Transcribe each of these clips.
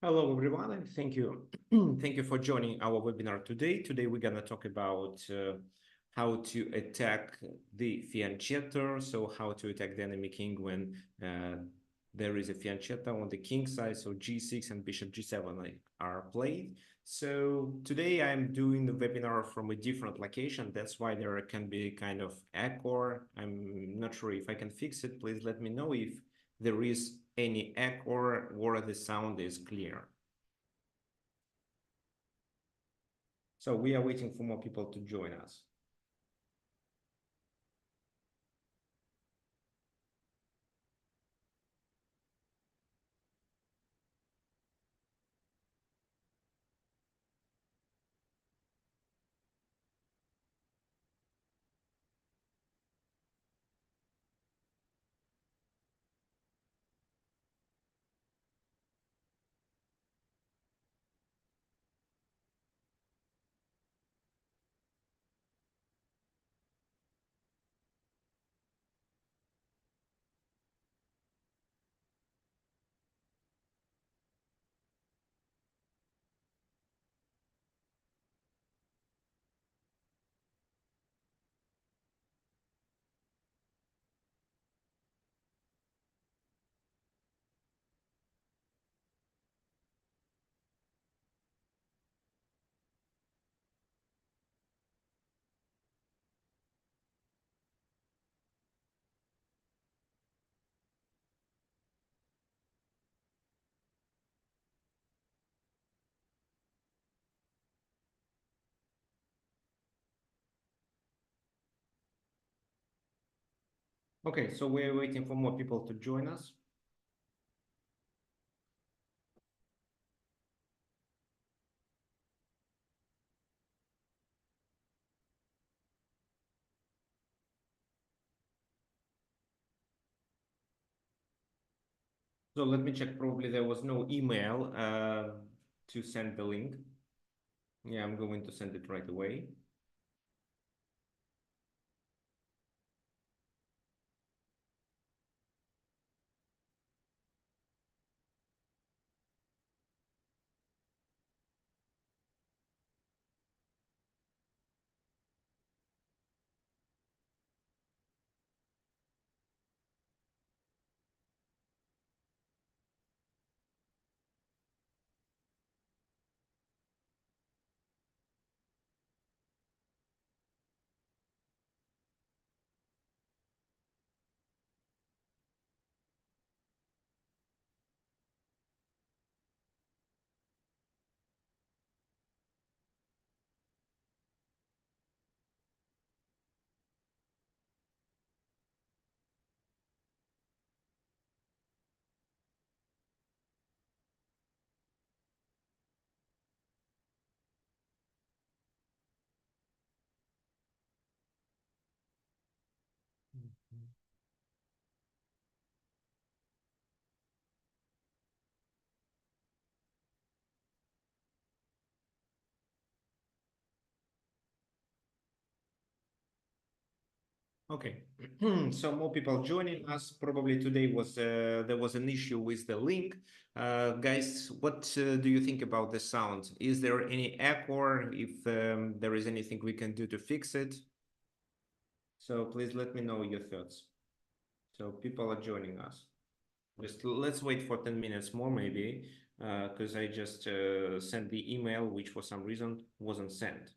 Hello, everyone, and thank you. Thank you for joining our webinar today. Today, we're going to talk about how to attack the fianchetto. So how to attack the enemy king when there is a fianchetto on the king side. So g6 and bishop g7 are played. So today I'm doing the webinar from a different location. That's why there can be kind of echo. I'm not sure if I can fix it. Please let me know if there is any echo or the sound is clear. So we are waiting for more people to join us. Okay, so we're waiting for more people to join us. So let me check. Probably there was no email to send the link. Yeah, I'm going to send it right away. Okay, so more people joining us. Probably today was there was an issue with the link. Guys, what do you think about the sound? Is there any echo? If there is anything we can do to fix it? So please let me know your thoughts. So people are joining us. Just let's wait for 10 minutes more maybe, because I just sent the email, which for some reason wasn't sent.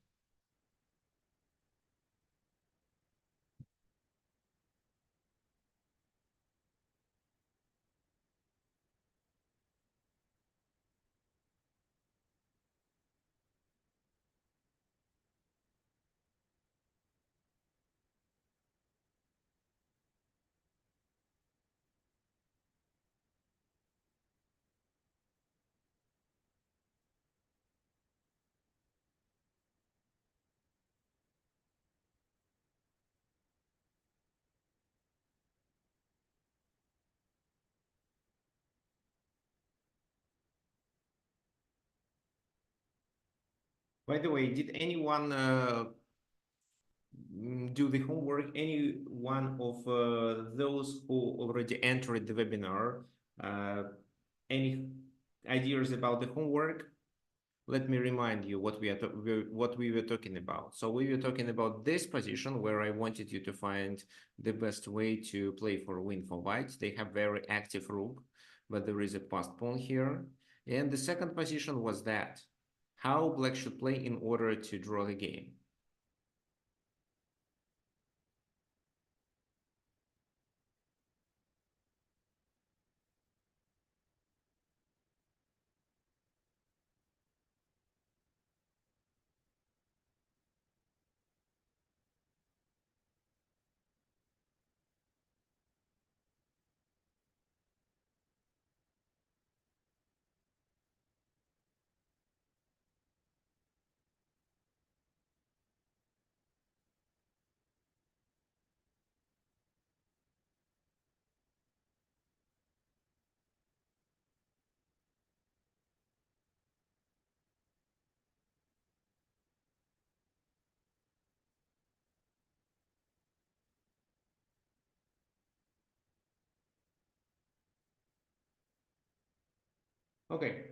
By the way, did anyone do the homework? Any one of those who already entered the webinar, any ideas about the homework, let me remind you what we were talking about. So we were talking about this position where I wanted you to find the best way to play for win for white. They have very active rook, but there is a passed pawn here. And the second position was that how black should play in order to draw the game. Okay,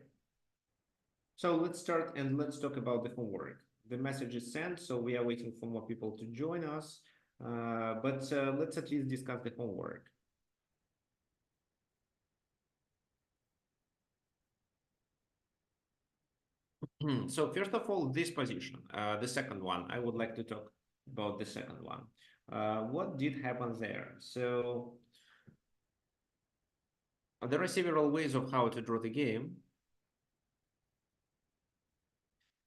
so let's start and let's talk about the homework. The message is sent, so we are waiting for more people to join us. But let's at least discuss the homework. So first of all, this position, the second one, I would like to talk about the second one. What did happen there? So there are several ways of how to draw the game.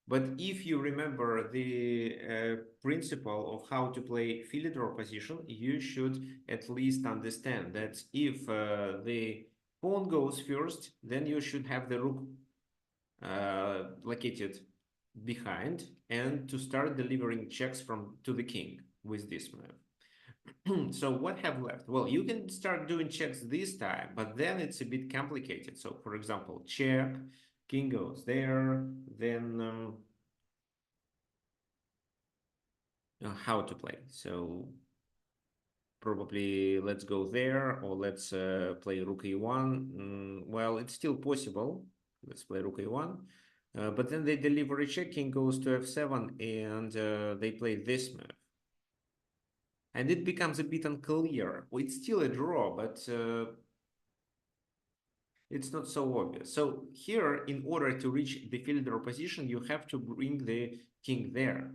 But if you remember the principle of how to play filigree draw position, you should at least understand that if the pawn goes first, then you should have the rook located behind and to start delivering checks from to the king with this move. So what have left? Well, you can start doing checks this time, but then it's a bit complicated. So for example, check, king goes there, then how to play. So probably let's go there, or let's play rook e1. Well, it's still possible. Let's play rook e1. But then they deliver a check, king goes to f7, and they play this move. And it becomes a bit unclear. Well, it's still a draw, but it's not so obvious. So here, in order to reach the fielder position, you have to bring the king there.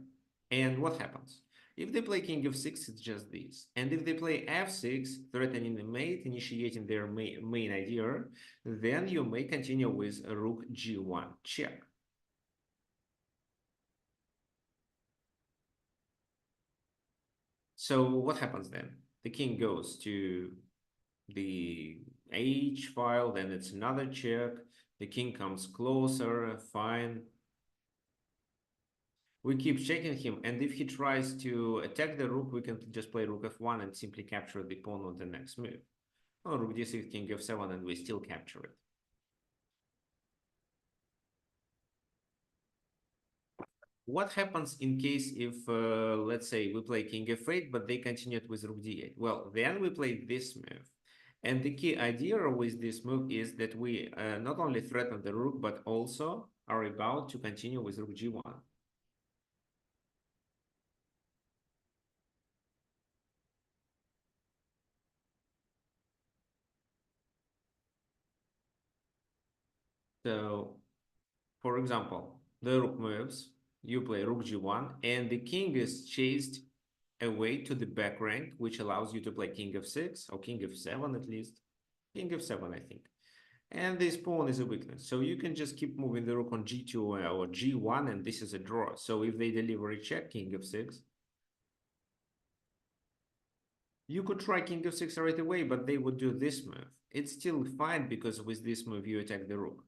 And what happens? If they play king f6, it's just this. And if they play f6, threatening the mate, initiating their main idea, then you may continue with rook g1 check. So what happens then? The king goes to the h file, then it's another check. The king comes closer, fine. We keep checking him, and if he tries to attack the rook, we can just play rook f1 and simply capture the pawn on the next move. Or rook d6, king f7, and we still capture it. What happens in case if, let's say, we play king f8, but they continued with rook d8? Well, then we play this move. And the key idea with this move is that we not only threaten the rook, but also are about to continue with rook g1. So, for example, the rook moves, you play rook g1, and the king is chased away to the back rank, which allows you to play king f6 or king f7 at least. King f7, I think. And this pawn is a weakness. So you can just keep moving the rook on g2 or g1, and this is a draw. So if they deliver a check, king f6, you could try king f6 right away, but they would do this move. It's still fine because with this move you attack the rook.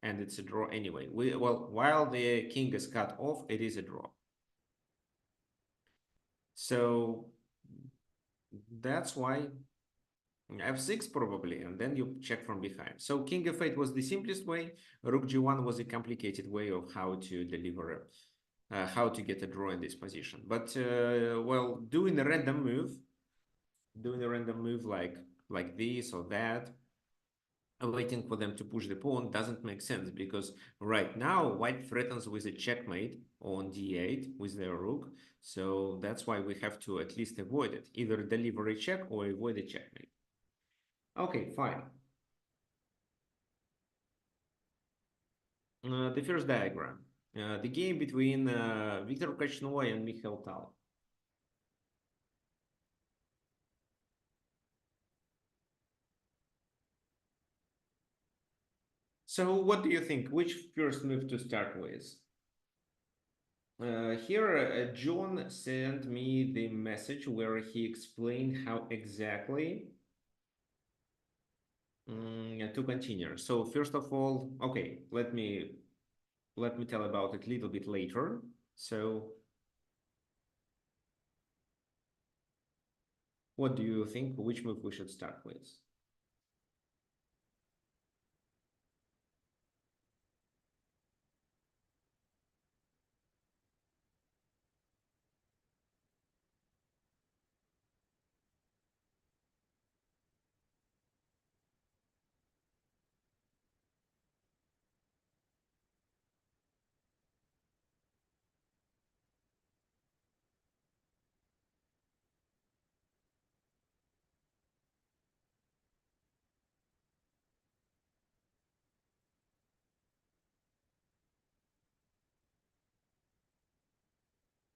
And it's a draw anyway. Well, while the king is cut off, it is a draw. So that's why f6 probably, and then you check from behind. So king f8 was the simplest way. Rook g1 was a complicated way of how to deliver, how to get a draw in this position. But well, doing a random move like this or that, waiting for them to push the pawn doesn't make sense, because right now white threatens with a checkmate on d8 with their rook. So that's why we have to at least avoid it, either deliver a check or avoid a checkmate. Okay, fine. The first diagram, the game between Viktor Korchnoi and Mikhail Tal. So what do you think? Which first move to start with? Here, John sent me the message where he explained how exactly to continue. So first of all, okay, let me tell about it a little bit later. So what do you think? Which move we should start with?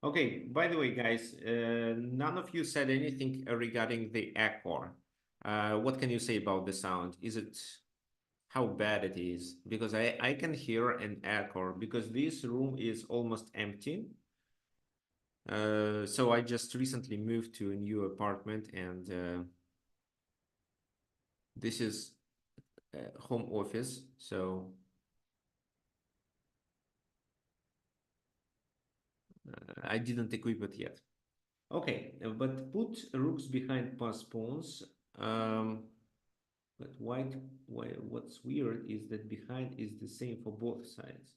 Okay, by the way, guys, none of you said anything regarding the echo. What can you say about the sound? Is it how bad it is? Because I can hear an echo because this room is almost empty. So I just recently moved to a new apartment, and this is home office. So I didn't equip it yet. Okay, but put rooks behind pass pawns. But what's weird is that behind is the same for both sides.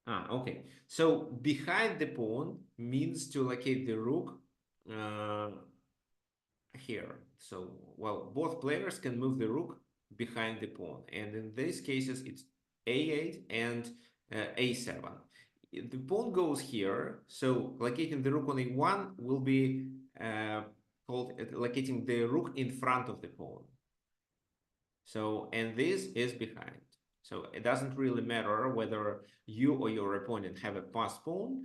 Okay. So behind the pawn means to locate the rook uh, here. So, well, both players can move the rook behind the pawn. And in these cases, it's a8 and a7. The pawn goes here. So locating the rook on a1 will be called locating the rook in front of the pawn. So, and this is behind. So it doesn't really matter whether you or your opponent have a pass pawn.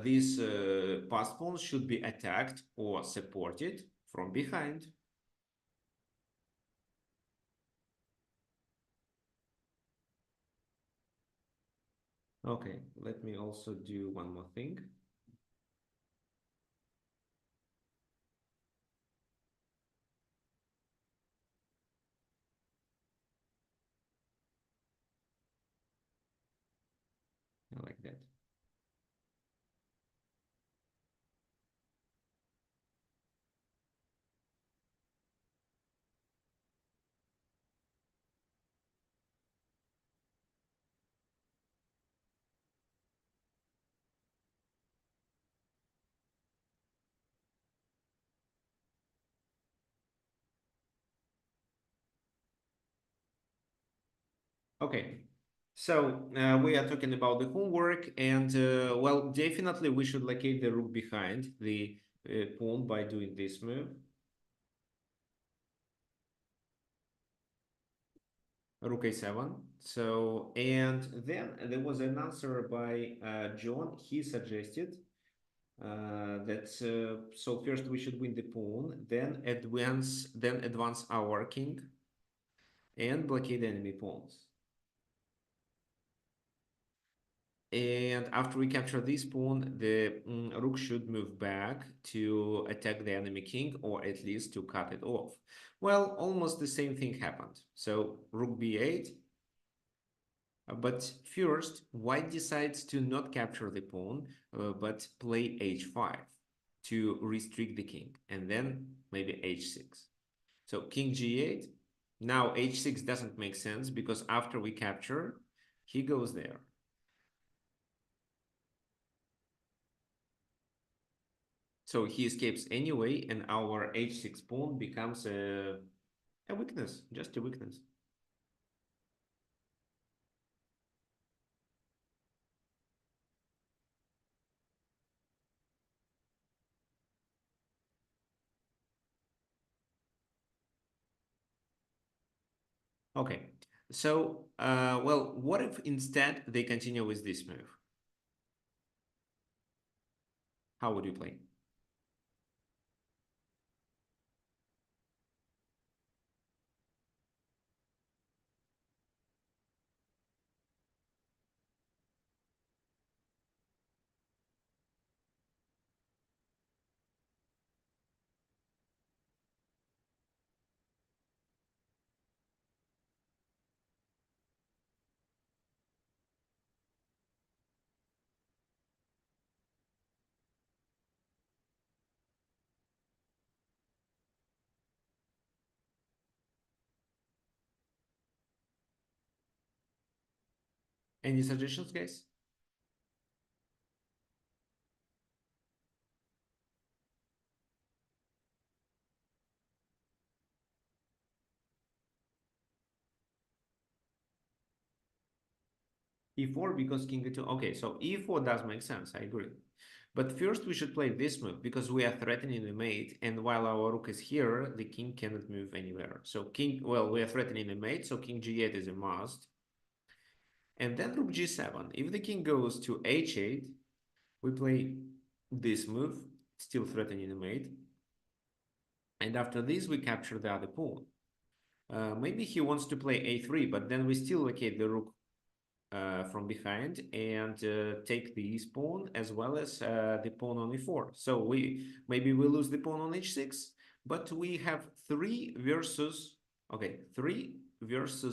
This pass pawn should be attacked or supported from behind. Okay, let me also do one more thing. I like that. Okay, so we are talking about the homework, and well, definitely we should locate the rook behind the pawn by doing this move. Rook a7. So, and then there was an answer by John. He suggested that so first we should win the pawn, then advance our king and blockade enemy pawns. And after we capture this pawn, the rook should move back to attack the enemy king, or at least to cut it off. Well, almost the same thing happened. So rook b8. But first, white decides to not capture the pawn, but play h5 to restrict the king, and then maybe h6. So king g8. Now h6 doesn't make sense because after we capture, he goes there. So he escapes anyway, and our h6 pawn becomes a A weakness, just a weakness. Okay, so, well, what if instead they continue with this move? How would you play? Any suggestions, guys? E4 because king e2. Okay, so e4 does make sense. I agree. But first we should play this move because we are threatening the mate, and while our rook is here, the king cannot move anywhere. So king, well, we are threatening the mate, so king g8 is a must. And then rook g7. If the king goes to h8, we play this move, still threatening the mate. And after this, we capture the other pawn. Maybe he wants to play a3, but then we still locate the rook from behind and take the pawn as well as the pawn on e4. So maybe we lose the pawn on h6, but we have 3 versus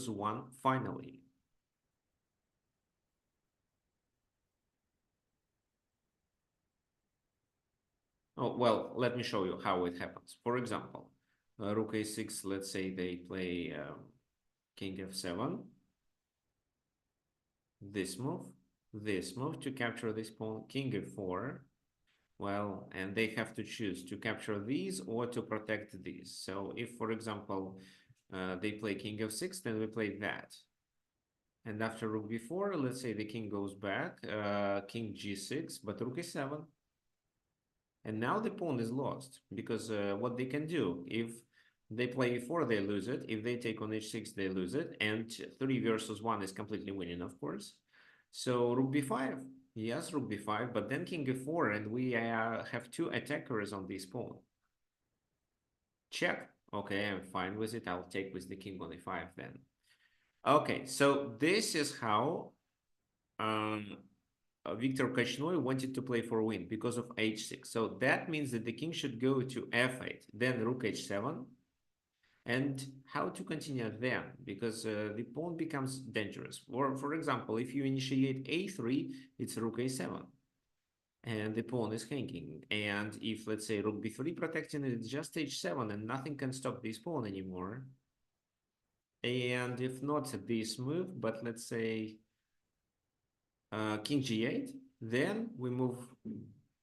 1 finally. Oh, well, let me show you how it happens. For example, rook a6, let's say they play king f7, this move to capture this pawn, king f4. Well, and they have to choose to capture these or to protect these. So if, for example, they play king f6, then we play that. And after rook b4, let's say the king goes back, king g6, but rook a7. And now the pawn is lost because what they can do, if they play e4, they lose it. If they take on h6, they lose it. And 3 versus 1 is completely winning, of course. So rook b5. Yes, rook b5, but then king f4, and we have 2 attackers on this pawn. Check. Okay, I'm fine with it. I'll take with the king on e5 then. Okay, so this is how Victor Kachnoi wanted to play for win because of h6. So that means that the king should go to f8, then rook h7. And how to continue then? Because the pawn becomes dangerous. Or, for example, if you initiate a3, it's rook a7. And the pawn is hanging. And if, let's say, rook b3 protecting it, it's just h7, and nothing can stop this pawn anymore. And if not this move, but let's say king g8, then we move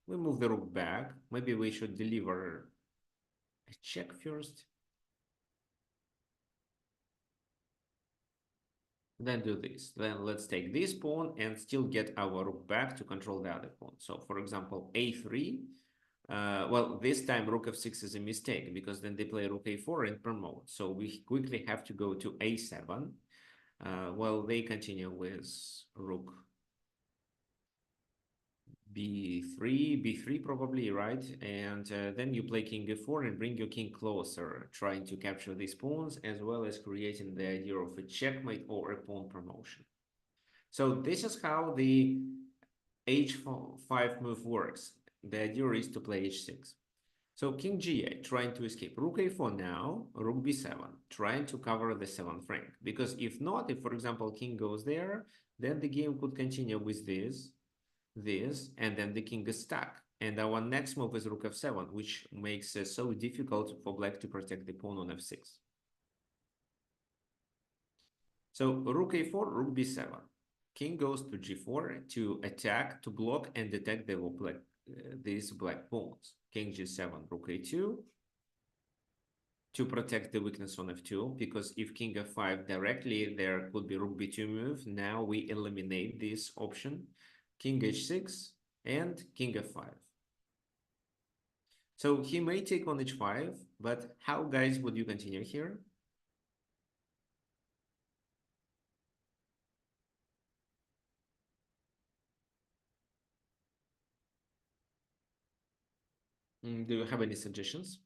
the rook back. Maybe we should deliver a check first. Then do this. Then let's take this pawn and still get our rook back to control the other pawn. So, for example, a3. Well, this time rook f6 is a mistake because then they play rook a4 and promote. So we quickly have to go to a7. Well, they continue with rook b3 probably, right? And then you play king f4 and bring your king closer, trying to capture these pawns as well as creating the idea of a checkmate or a pawn promotion. So this is how the h5 move works. The idea is to play h6. So king g8, trying to escape. Rook a4 now, rook b7, trying to cover the 7th rank. Because if not, if, for example, king goes there, then the game could continue with this, and then the king is stuck. And our next move is rook f7, which makes it so difficult for black to protect the pawn on f6. So rook a4, rook b7. King goes to g4 to attack, to block and attack the these black pawns. King g7, rook a2, to protect the weakness on f2, because if king f5 directly, there could be rook b2 move. Now we eliminate this option, king h6 and king f5. So he may take on h5, but how, guys, would you continue here? Do you have any suggestions?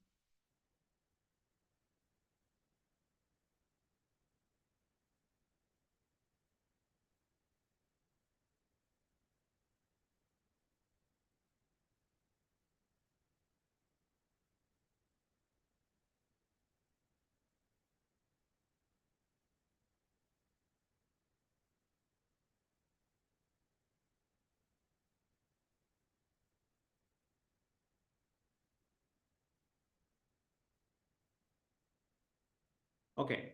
Okay,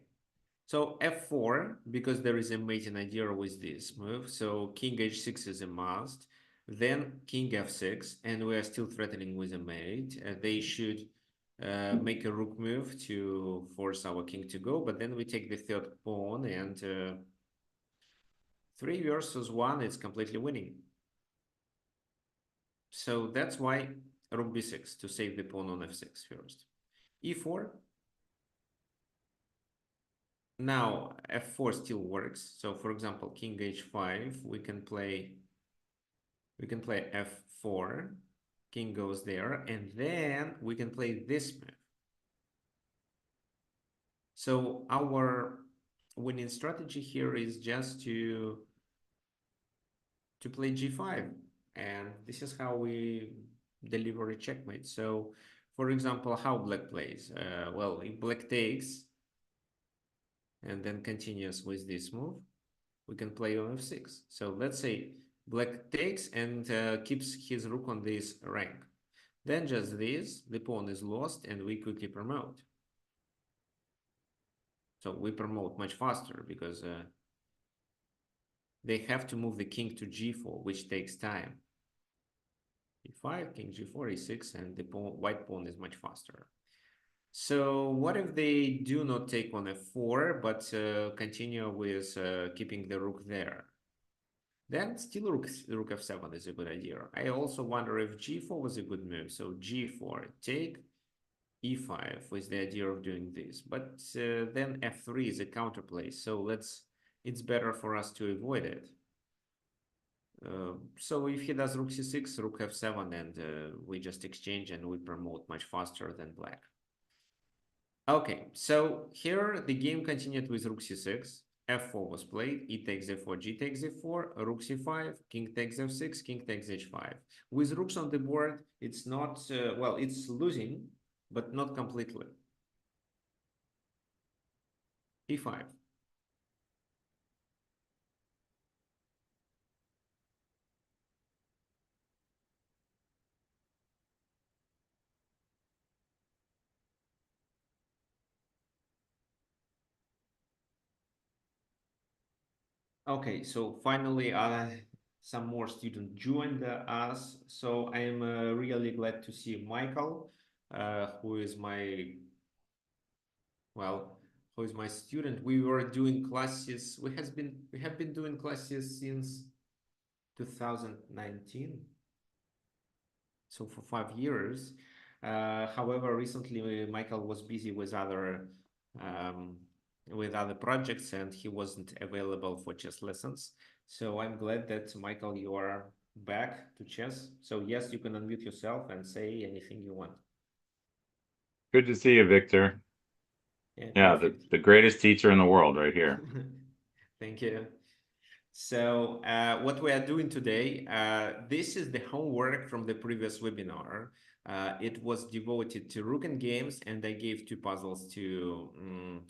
so f4, because there is a mating idea with this move. So king h6 is a must. Then king f6, and we are still threatening with a mate. They should make a rook move to force our king to go, but then we take the third pawn, and 3 versus 1, it's completely winning. So that's why rook b6, to save the pawn on f6 first. e4. Now f4 still works. So for example, king h5, we can play f4, king goes there, and then we can play this move. So our winning strategy here is just to play g5, and this is how we deliver a checkmate. So for example, how black plays, well, if black takes and then continues with this move, we can play on f6. So let's say black takes and keeps his rook on this rank. Then just this, the pawn is lost, and we quickly promote. So we promote much faster because they have to move the king to g4, which takes time. e5, king g4, e6, and the white pawn is much faster. So what if they do not take on f4, but continue with keeping the rook there? Then still rook f7 is a good idea. I also wonder if g4 was a good move. So g4, take e5 with the idea of doing this. But then f3 is a counterplay. So it's better for us to avoid it. So if he does rook c6, rook f7, and we just exchange and we promote much faster than black. Okay, so here the game continued with rook c6, f4 was played, e takes f4, g takes f4, rook c5, king takes f6, king takes h5. With rooks on the board, it's not, well, it's losing, but not completely. e5. Okay, so finally, some more students joined us. So I'm really glad to see Michael, who is my, well, who is my student. We were doing classes. We have been doing classes since 2019, so for 5 years. However, recently Michael was busy um, with other projects, and he wasn't available for chess lessons. So I'm glad that, Michael, you are back to chess. So yes, you can unmute yourself and say anything you want. Good to see you, Victor. Yeah, Perfect. the greatest teacher in the world right here. Thank you. So what we are doing today, this is the homework from the previous webinar. It was devoted to rook and games, and I gave 2 puzzles to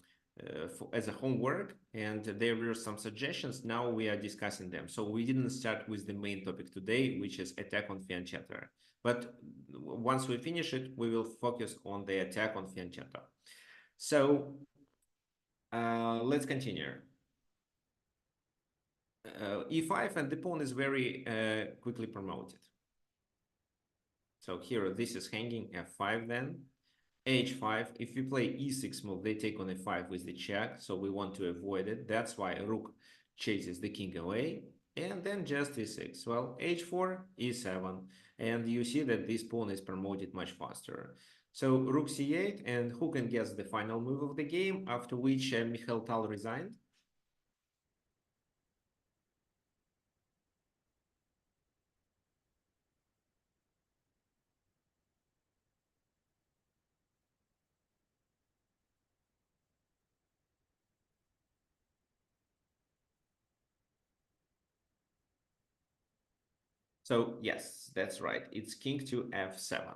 as a homework, and there were some suggestions. Now we are discussing them. So we didn't start with the main topic today, which is attack on Fianchetto. But once we finish it, we will focus on the attack on Fianchetto. So let's continue. e5, and the pawn is very quickly promoted. So here, this is hanging f5 then. h5. If we play e6 move, they take on a5 with the check, so we want to avoid it. That's why rook chases the king away, and then just e6. Well, h4, e7, and you see that this pawn is promoted much faster. So rook c8, and who can guess the final move of the game, after which Mikhail Tal resigned? So yes, that's right. It's king to f7.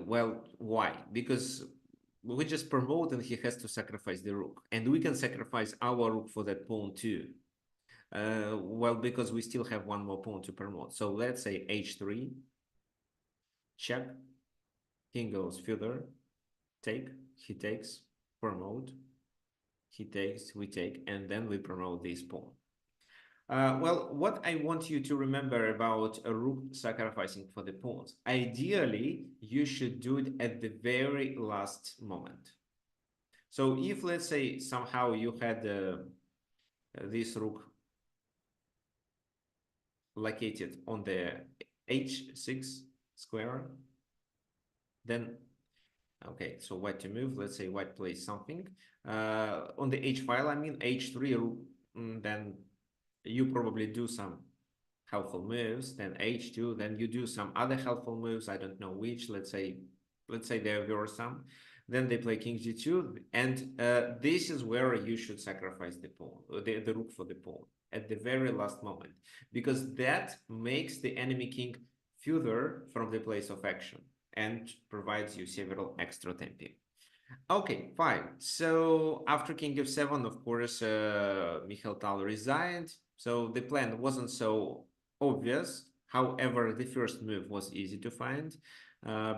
Well, why? Because we just promote and he has to sacrifice the rook. And we can sacrifice our rook for that pawn too. Well, because we still have one more pawn to promote. So let's say h3, check, king goes further, take, he takes, promote, he takes, we take, and then we promote this pawn. Well, what I want you to remember about a rook sacrificing for the pawns, ideally, you should do it at the very last moment. So if, let's say, somehow you had this rook located on the h6 square, then, okay, so white to move, let's say white plays something. On the h file, I mean h3, then you probably do some helpful moves, then h2, then you do some other helpful moves, I don't know which, let's say there were some, then they play king g2, and this is where you should sacrifice the pawn, the rook for the pawn, at the very last moment, because that makes the enemy king further from the place of action and provides you several extra tempi. Okay, fine. So after king f7, of course, Mikhail Tal resigned. So the plan wasn't so obvious. However, the first move was easy to find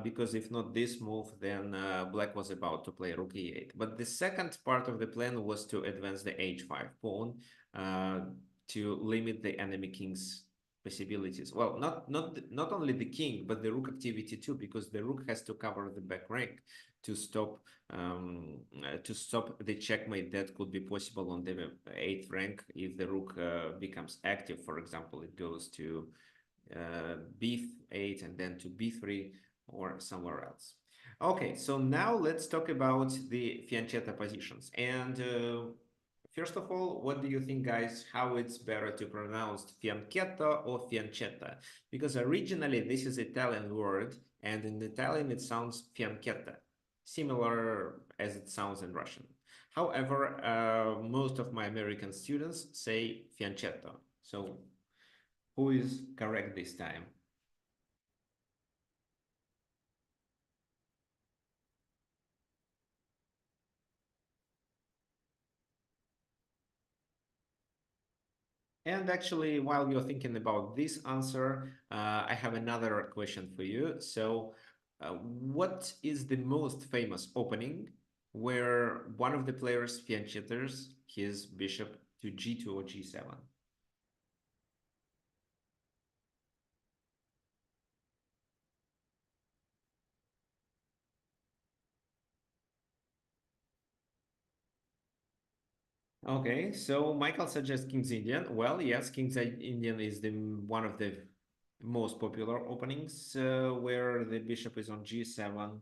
because if not this move, then black was about to play rook e8. But the second part of the plan was to advance the h5 pawn to limit the enemy king's possibilities. Well, not only the king, but the rook activity too, because the rook has to cover the back rank to stop the checkmate that could be possible on the 8th rank if the rook becomes active. For example, it goes to b8 and then to b3 or somewhere else. Okay, so now let's talk about the fianchetto positions. And first of all, what do you think, guys, how it's better to pronounce fianchetto or fiancetta? Because originally this is Italian word, and in Italian it sounds fianchetto, similar as it sounds in Russian. However, most of my American students say fianchetto. So who is correct this time? And actually, while you're thinking about this answer, I have another question for you. So, what is the most famous opening where one of the players fianchettos his bishop to g2 or g7? Okay, so Michael suggests King's Indian. Well, yes, King's Indian is the one of the most popular openings where the bishop is on g7.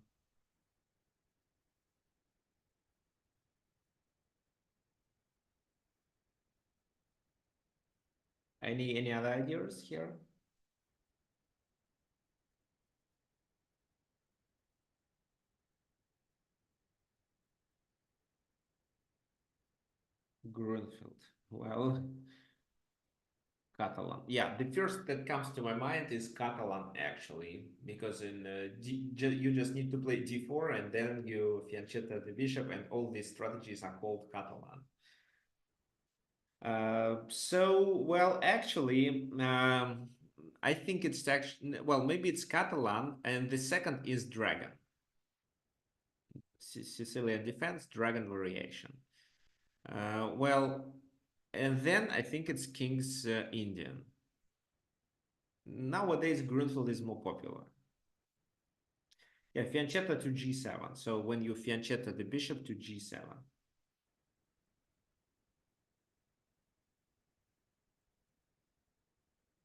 Any other ideas here? Grunfeld. Well, Catalan. Yeah, the first that comes to my mind is Catalan, actually, because in you just need to play d4 and then you fianchetto the bishop, and all these strategies are called Catalan. Well, actually, I think it's actually, well, maybe it's Catalan, and the second is Dragon. Sicilian defense, Dragon variation. Well, and then I think it's King's Indian. Nowadays, Grunfeld is more popular. Yeah, fianchetto to g7. So when you fianchetto the bishop to g7.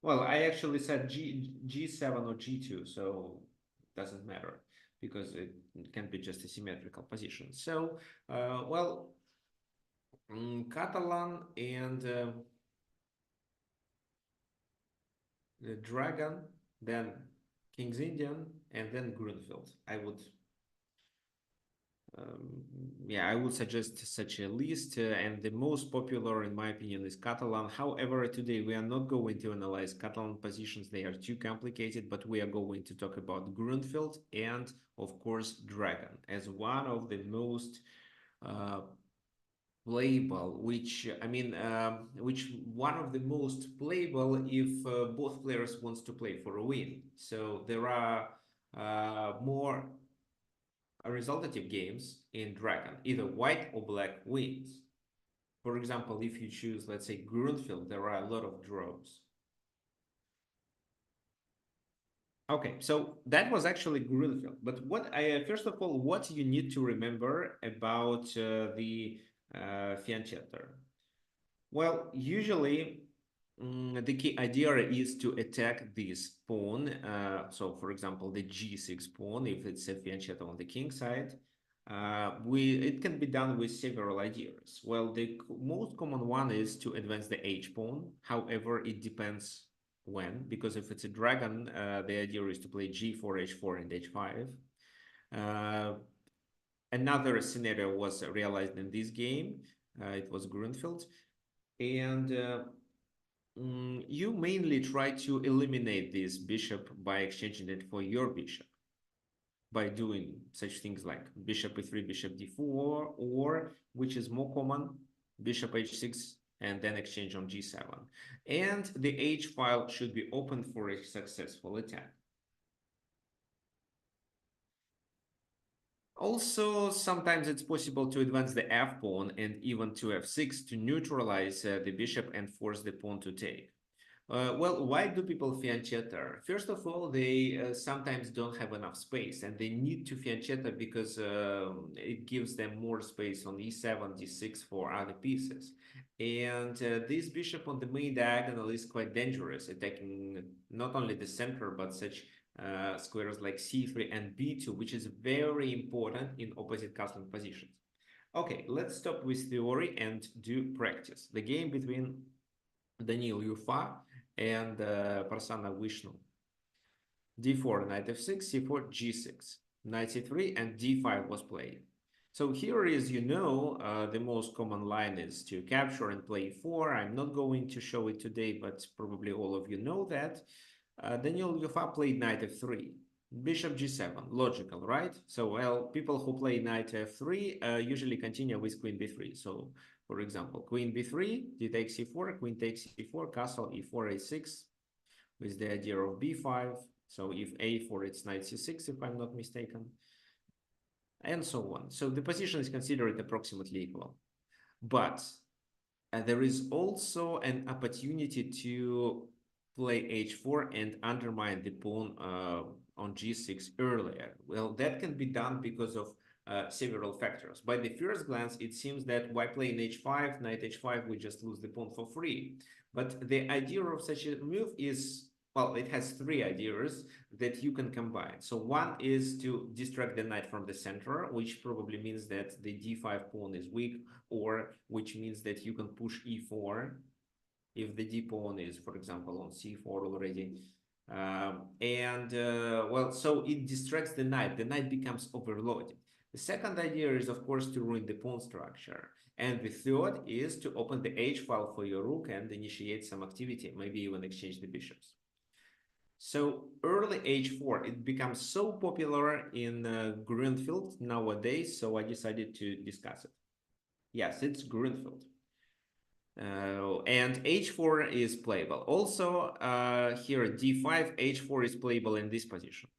Well, I actually said g7 or g2, so it doesn't matter because it can be just a symmetrical position. So, well, Catalan and the Dragon, then King's Indian, and then Grunfeld. Yeah, I would suggest such a list, and the most popular, in my opinion, is Catalan. However, today we are not going to analyze Catalan positions; they are too complicated. But we are going to talk about Grunfeld and, of course, Dragon as one of the most playable, which one of the most playable if both players wants to play for a win. So there are more resultative games in Dragon, either white or black wins. For example, if you choose, let's say, Grunfeld, there are a lot of draws. Okay, so that was actually Grunfeld. But first of all, what you need to remember about the Fianchetto? Well, usually the key idea is to attack this pawn. So, for example, the g6 pawn, if it's a fianchetto on the king side, it can be done with several ideas. Well, the most common one is to advance the h pawn. However, it depends when, because if it's a dragon, the idea is to play g4, h4, and h5. Another scenario was realized in this game. It was Grunfeld. And you mainly try to eliminate this bishop by exchanging it for your bishop, by doing such things like bishop e3, bishop d4, or, which is more common, bishop h6, and then exchange on g7. And the h file should be open for a successful attack. Also, sometimes it's possible to advance the f pawn and even to f6 to neutralize the bishop and force the pawn to take. Well, why do people fianchetto? First of all, they sometimes don't have enough space and they need to fianchetto because it gives them more space on e7, d6 for other pieces. And this bishop on the main diagonal is quite dangerous, attacking not only the center, but such squares like c3 and b2, which is very important in opposite castling positions. Okay, let's stop with theory and do practice. The game between Danil-Winno and Prasanna-Vishnu. d4, knight f6, c4, g6, knight c3, and d5 was played. So here is, the most common line is to capture and play e4. I'm not going to show it today, but probably all of you know that. Danil-Winno played knight f3, bishop g7, logical, right? So, well, people who play knight f3 usually continue with queen b3. So, for example, queen b3, d takes c4, queen takes c4, castle e4, a6, with the idea of b5. So if a4, it's knight c6, if I'm not mistaken, and so on. So the position is considered approximately equal. But there is also an opportunity to play h4 and undermine the pawn on g6 earlier. Well, that can be done because of several factors. By the first glance, it seems that by playing h5, knight h5, we just lose the pawn for free. But the idea of such a move is, well, it has three ideas that you can combine. So one is to distract the knight from the center, which probably means that the d5 pawn is weak, or which means that you can push e4 if the d pawn is, for example, on c4 already. Well, so it distracts the knight. The knight becomes overloaded. The second idea is, of course, to ruin the pawn structure. And the third is to open the h file for your rook and initiate some activity, maybe even exchange the bishops. So early h4, it becomes so popular in Grunfeld nowadays, so I decided to discuss it. Yes, it's Grunfeld. And h4 is playable. Also, here at d5, h4 is playable in this position.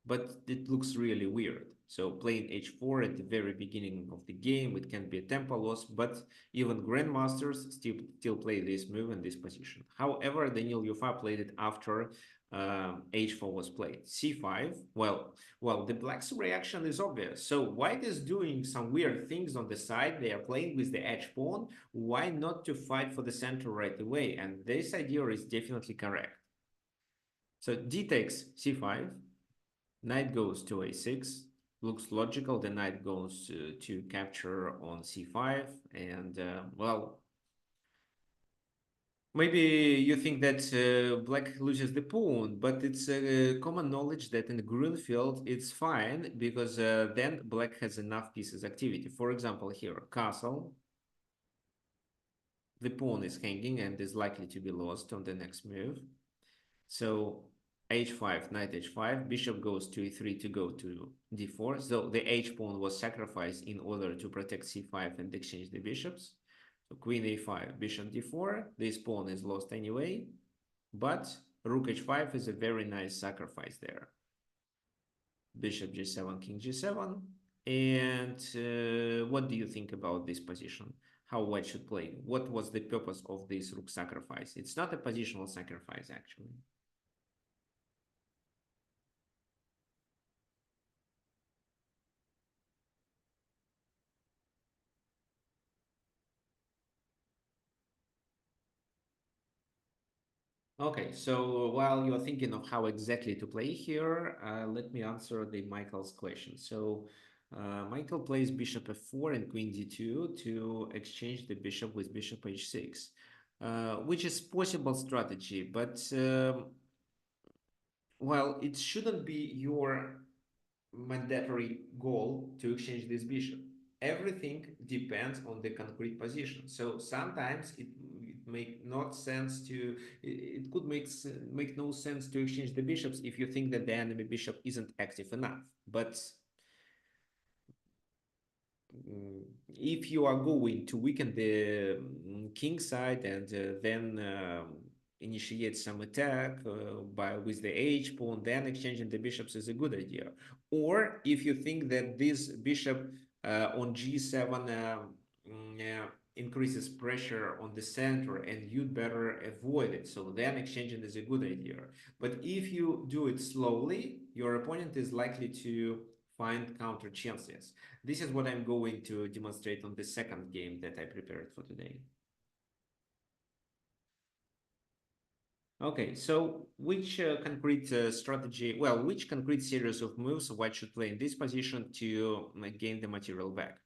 But it looks really weird. So playing h4 at the very beginning of the game, it can be a tempo loss, but even grandmasters still play this move in this position. However, Danil-Winno played it after h4 was played. c5. Well, the black's reaction is obvious. So white is doing some weird things on the side. They are playing with the edge pawn. Why not to fight for the center right away? And this idea is definitely correct. So d takes c5. Knight goes to a6. Looks logical. The knight goes to capture on c5. And, well, maybe you think that black loses the pawn, but it's common knowledge that in Grunfeld it's fine because then black has enough pieces activity. For example, here, castle. The pawn is hanging and is likely to be lost on the next move. So h5, knight h5, bishop goes to e3 to go to d4. So the h pawn was sacrificed in order to protect c5 and exchange the bishops. So queen a5, bishop d4. This pawn is lost anyway, but rook h5 is a very nice sacrifice there. Bishop g7, king g7. And what do you think about this position? How white should play? What was the purpose of this rook sacrifice? It's not a positional sacrifice, actually. Okay, so while you're thinking of how exactly to play here, let me answer the Michael's question. So Michael plays bishop f4 and queen d2 to exchange the bishop with bishop h6, which is possible strategy, but well, it shouldn't be your mandatory goal to exchange this bishop. Everything depends on the concrete position. So sometimes it make not sense to it could make no sense to exchange the bishops if you think that the enemy bishop isn't active enough. But if you are going to weaken the king side and then initiate some attack with the h pawn, then exchanging the bishops is a good idea. Or if you think that this bishop on g7 increases pressure on the center and you'd better avoid it, so then exchanging is a good idea. But if you do it slowly, your opponent is likely to find counter chances. This is what I'm going to demonstrate on the second game that I prepared for today. Okay, so which concrete strategy, well, which concrete series of moves white should play in this position to gain the material back?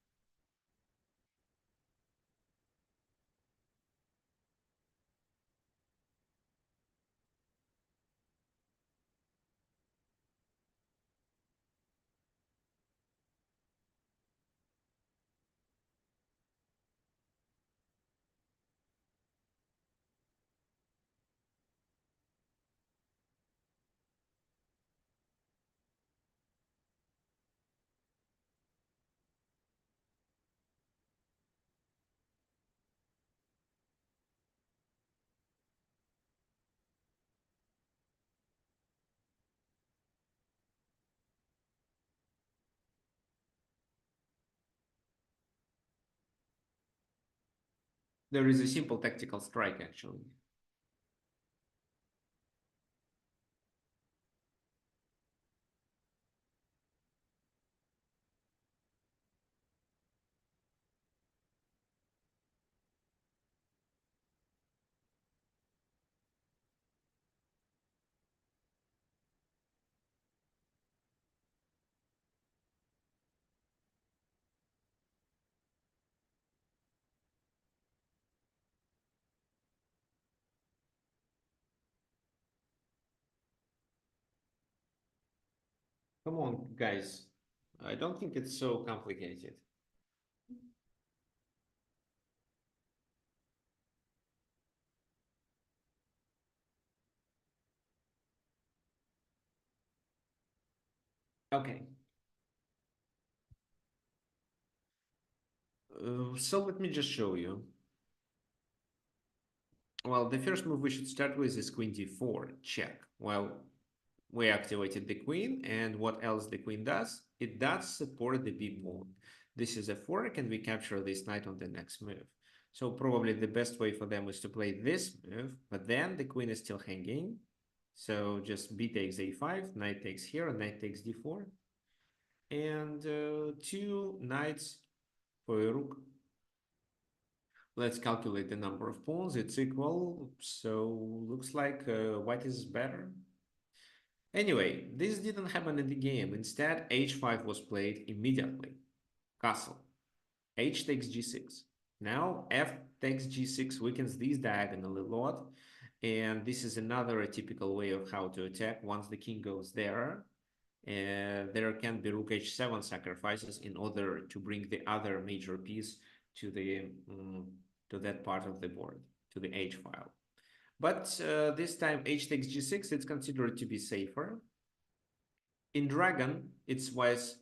There is a simple tactical strike, actually. Come on, guys. I don't think it's so complicated. Okay. So let me just show you. Well, the first move we should start with is queen d4, check. Well, we activated the queen, and what else the queen does? It does support the b pawn. This is a fork, and we capture this knight on the next move. So probably the best way for them is to play this move, but then the queen is still hanging. So just b takes a5, knight takes here, knight takes d4, and two knights for a rook. Let's calculate the number of pawns. It's equal, so looks like white is better. Anyway, this didn't happen in the game. Instead, h5 was played immediately. Castle. H takes g6. Now f takes g6 weakens this diagonal a lot, and this is another typical way of how to attack. Once the king goes there, there can be rook h7 sacrifices in order to bring the other major piece to the to that part of the board, to the h file. But this time h takes g6, it's considered to be safer. In Dragon, it's vice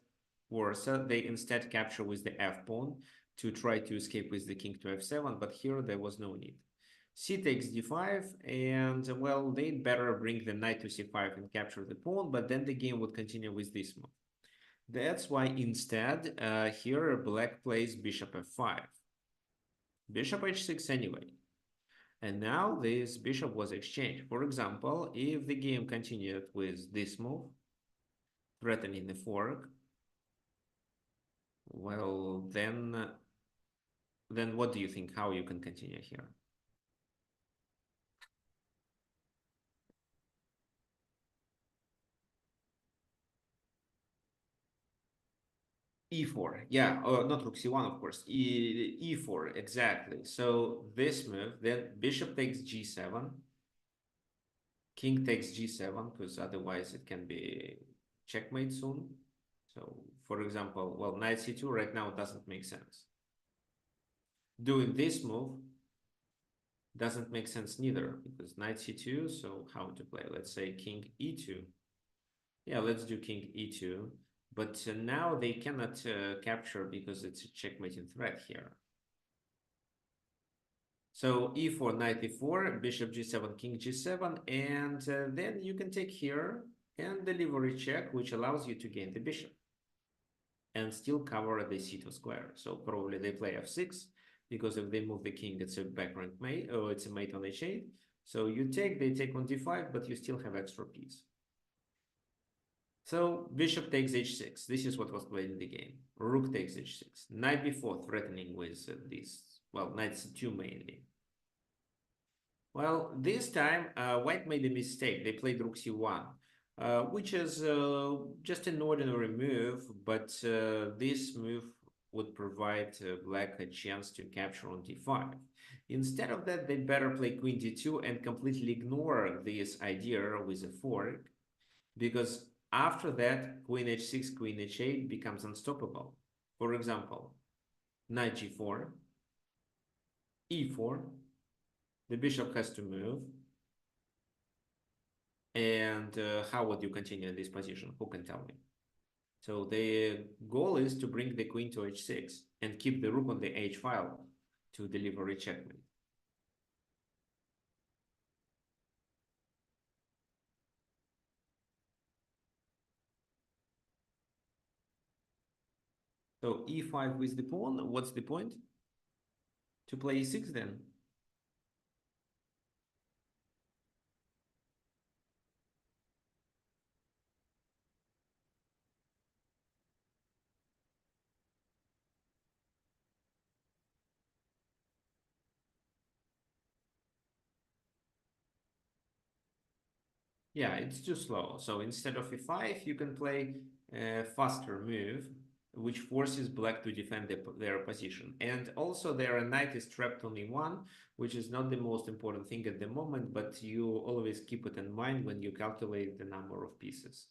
versa. They instead capture with the f pawn to try to escape with the king to f7, but here there was no need. C takes d5, and well, they'd better bring the knight to c5 and capture the pawn, but then the game would continue with this move. That's why instead, here black plays bishop f5. Bishop h6 anyway. And now this bishop was exchanged. For example, if the game continued with this move, threatening the fork, well, then what do you think? How you can continue here? E4, yeah, not rook c1, of course. E4, exactly. So this move, then bishop takes g7, king takes g7, because otherwise it can be checkmate soon. So, for example, well, knight c2 right now doesn't make sense. Doing this move doesn't make sense neither, because knight c2, so how to play? Let's say king e2. Yeah, let's do king e2. But now they cannot capture because it's a checkmating threat here. So e4, knight e4, bishop g7, king g7, and then you can take here and deliver a check, which allows you to gain the bishop and still cover the c2 square. So probably they play f6, because if they move the king, it's a back rank mate, or it's a mate on h8. So you take, they take on d5, but you still have extra piece. So bishop takes h6. This is what was played in the game. Rook takes h6. Knight b4, threatening with this. Well, knight c2 mainly. Well, this time white made a mistake. They played rook c1, which is just an ordinary move, but this move would provide black a chance to capture on d5. Instead of that, they better play queen d2 and completely ignore this idea with a fork, because after that, queen h6, queen h8 becomes unstoppable. For example, knight g4, e4, the bishop has to move. And how would you continue in this position? Who can tell me? So the goal is to bring the queen to h6 and keep the rook on the h file to deliver a checkmate. So e5 with the pawn, what's the point? To play e6 then? Yeah, it's too slow. So instead of e5, you can play a faster move, which forces black to defend their position. And also their knight is trapped on e1, which is not the most important thing at the moment, but you always keep it in mind when you calculate the number of pieces.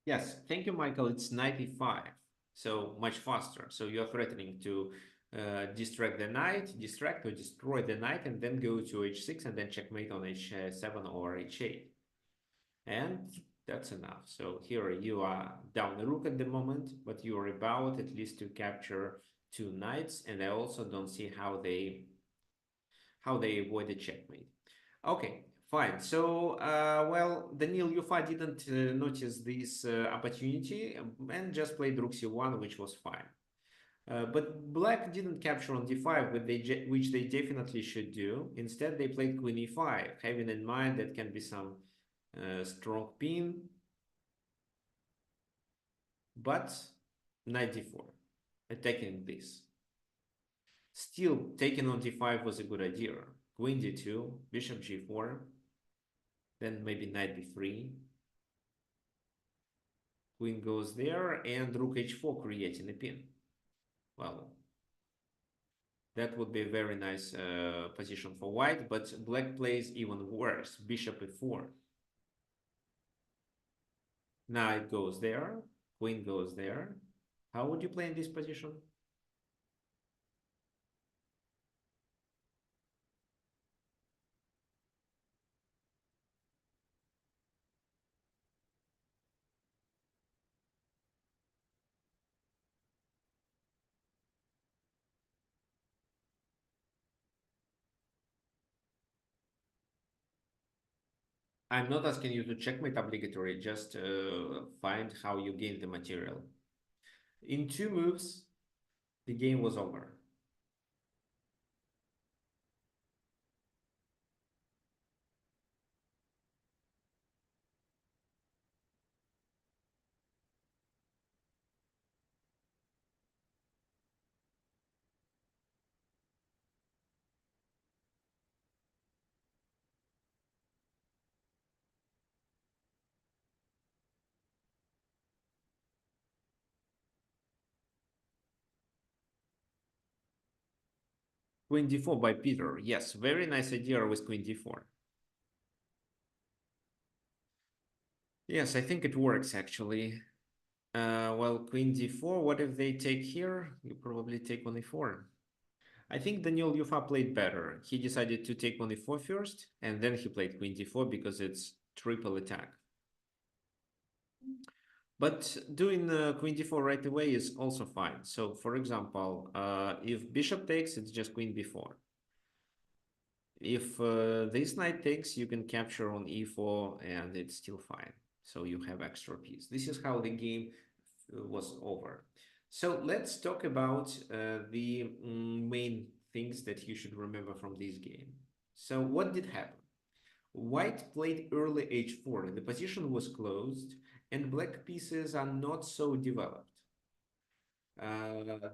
Yes, thank you, Michael. It's 95, so much faster. So you're threatening to distract the knight, distract or destroy the knight, and then go to h6 and then checkmate on h7 or h8. And that's enough. So here you are down the rook at the moment, but you are about at least to capture two knights. And I also don't see how they how they avoided checkmate. Okay, fine. So, well, Danil-Winno didn't notice this opportunity and just played rook c1, which was fine. But black didn't capture on d5, which they definitely should do. Instead, they played queen e5, having in mind that can be some strong pin. But knight d4, attacking this. Still, taking on d5 was a good idea. Queen d2, bishop g4, then maybe knight b3. Queen goes there, and rook h4, creating a pin. Well, that would be a very nice position for white, but black plays even worse. Bishop e4. Knight goes there, queen goes there. How would you play in this position? I'm not asking you to checkmate obligatory, just find how you gain the material. In 2 moves, the game was over. Queen d4 by Peter. Yes, very nice idea with queen d4. Yes, I think it works actually. Well, queen d4, what if they take here? You probably take on e4. I think Danil-Winno played better. He decided to take on e4 first, and then he played queen d4 because it's triple attack. But doing queen d4 right away is also fine. So, for example, if bishop takes, it's just queen b4. If this knight takes, you can capture on e4 and it's still fine. So you have extra piece. This is how the game was over. So let's talk about the main things that you should remember from this game. So what did happen? White played early h4. The position was closed and black pieces are not so developed.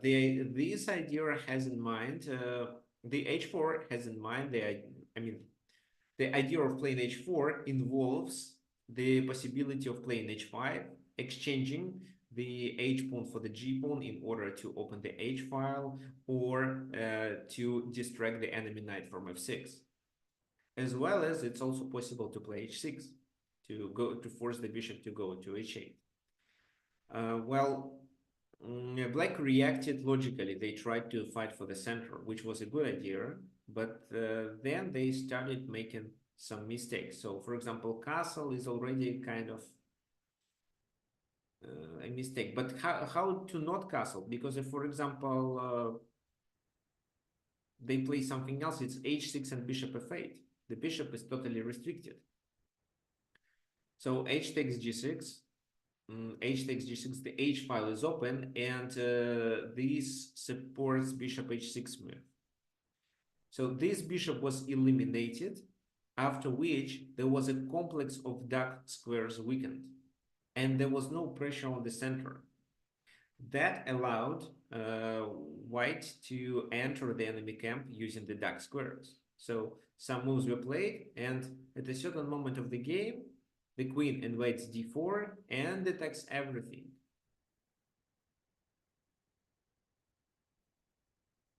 This idea has in mind, the h4 has in mind, the idea of playing h4 involves the possibility of playing h5, exchanging the h pawn for the g pawn in order to open the h file or to distract the enemy knight from f6. As well as it's also possible to play h6 to force the bishop to go to h8. Black reacted logically. They tried to fight for the center, which was a good idea, but then they started making some mistakes. So, for example, castle is already kind of a mistake. But how to not castle? Because if, for example, they play something else, it's h6 and bishop f8. The bishop is totally restricted. So h takes g6. H takes g6, the h file is open, and this supports bishop h6 move. So this bishop was eliminated, after which there was a complex of dark squares weakened, and there was no pressure on the center. That allowed white to enter the enemy camp using the dark squares. So some moves were played, and at a certain moment of the game, the queen invades d4 and attacks everything.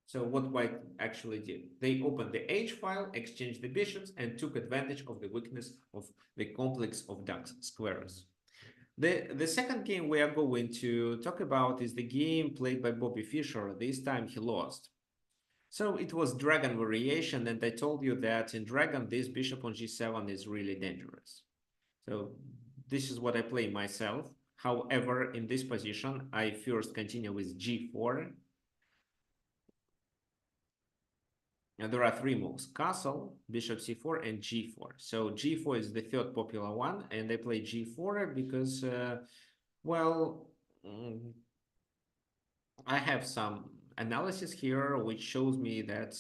So what white actually did, they opened the h file, exchanged the bishops, and took advantage of the weakness of the complex of dark squares. The second game we are going to talk about is the game played by Bobby Fischer. This time he lost. So it was dragon variation, and I told you that in dragon, this bishop on g7 is really dangerous. So this is what I play myself. However, in this position, I first continue with g4. Now there are three moves: castle, bishop c4, and g4. So g4 is the third popular one, and I play g4 because, well, I have some analysis here which shows me that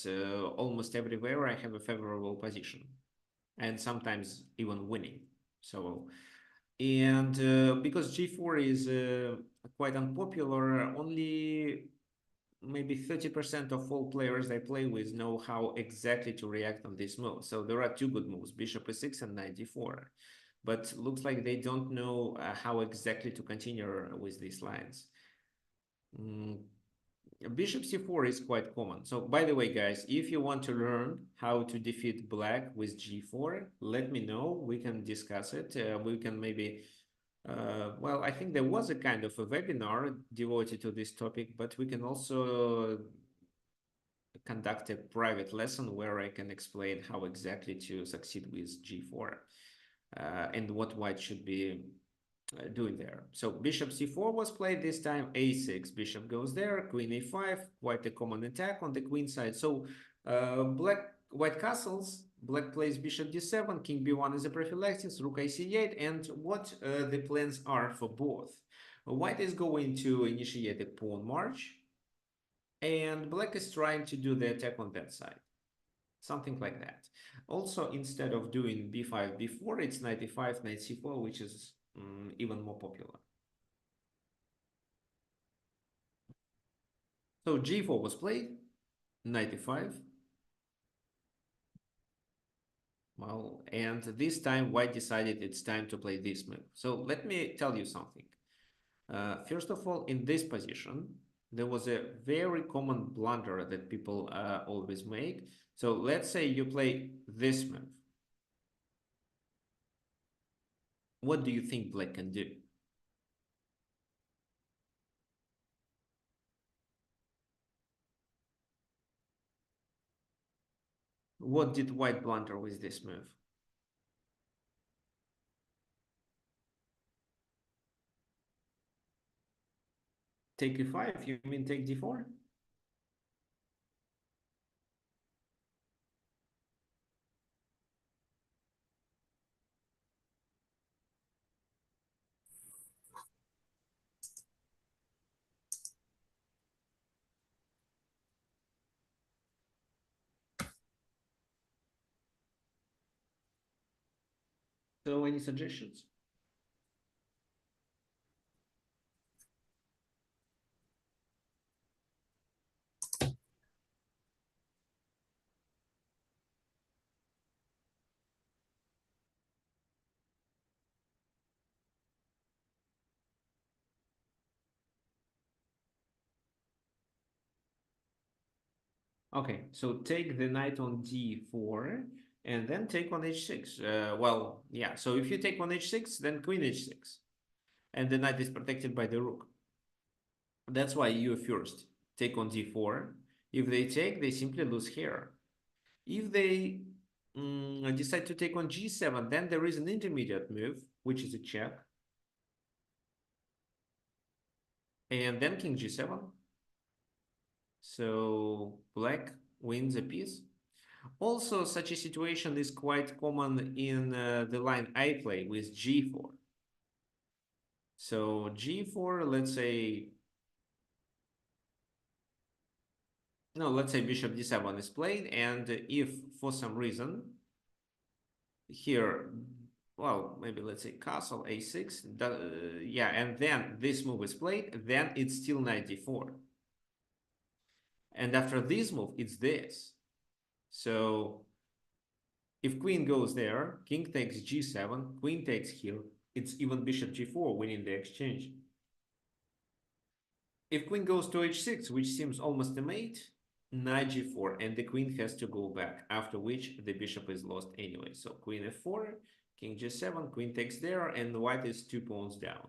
almost everywhere I have a favorable position, and sometimes even winning. So, and because g4 is quite unpopular, only maybe 30% of all players I play with know how exactly to react on this move. So there are two good moves, bishop e6 and knight d4. But looks like they don't know how exactly to continue with these lines. Bishop c4 is quite common. So by the way, guys, if you want to learn how to defeat black with g4, let me know. We can discuss it. We can maybe well, I think there was a kind of a webinar devoted to this topic, but we can also conduct a private lesson where I can explain how exactly to succeed with g4 and what white should be doing there. So bishop c4 was played this time, a6, bishop goes there, queen a5, quite a common attack on the queen side. So white castles, black plays bishop d7, king b1 is a prophylaxis, rook ac8, and what the plans are for both. White is going to initiate a pawn march, and black is trying to do the attack on that side. Something like that. Also, instead of doing b5, b4, it's knight e5, knight c4, which is even more popular. So g4 was played, knight e5. Well, and this time white decided it's time to play this move. So let me tell you something. First of all, in this position, there was a very common blunder that people always make. So let's say you play this move. What do you think black can do? What did white blunder with this move? Take e5? You mean take d4? So any suggestions? Okay, so take the knight on d4 and then take on h6. Well, yeah, so if you take on h6, then queen h6. And the knight is protected by the rook. That's why you first take on d4. If they take, they simply lose here. If they decide to take on g7, then there is an intermediate move, which is a check. And then king g7. So black wins a piece. Also, such a situation is quite common in the line I play with g4. So g4, let's say, no, let's say bishop d7 is played, and if for some reason here, well, maybe let's say castle a6, yeah, and then this move is played, then it's still knight d4. And after this move, it's this. So if queen goes there, king takes g7, queen takes here, it's even bishop g4 winning the exchange. If queen goes to h6, which seems almost a mate, knight g4, and the queen has to go back, after which the bishop is lost anyway. So queen f4, king g7, queen takes there, and white is 2 pawns down.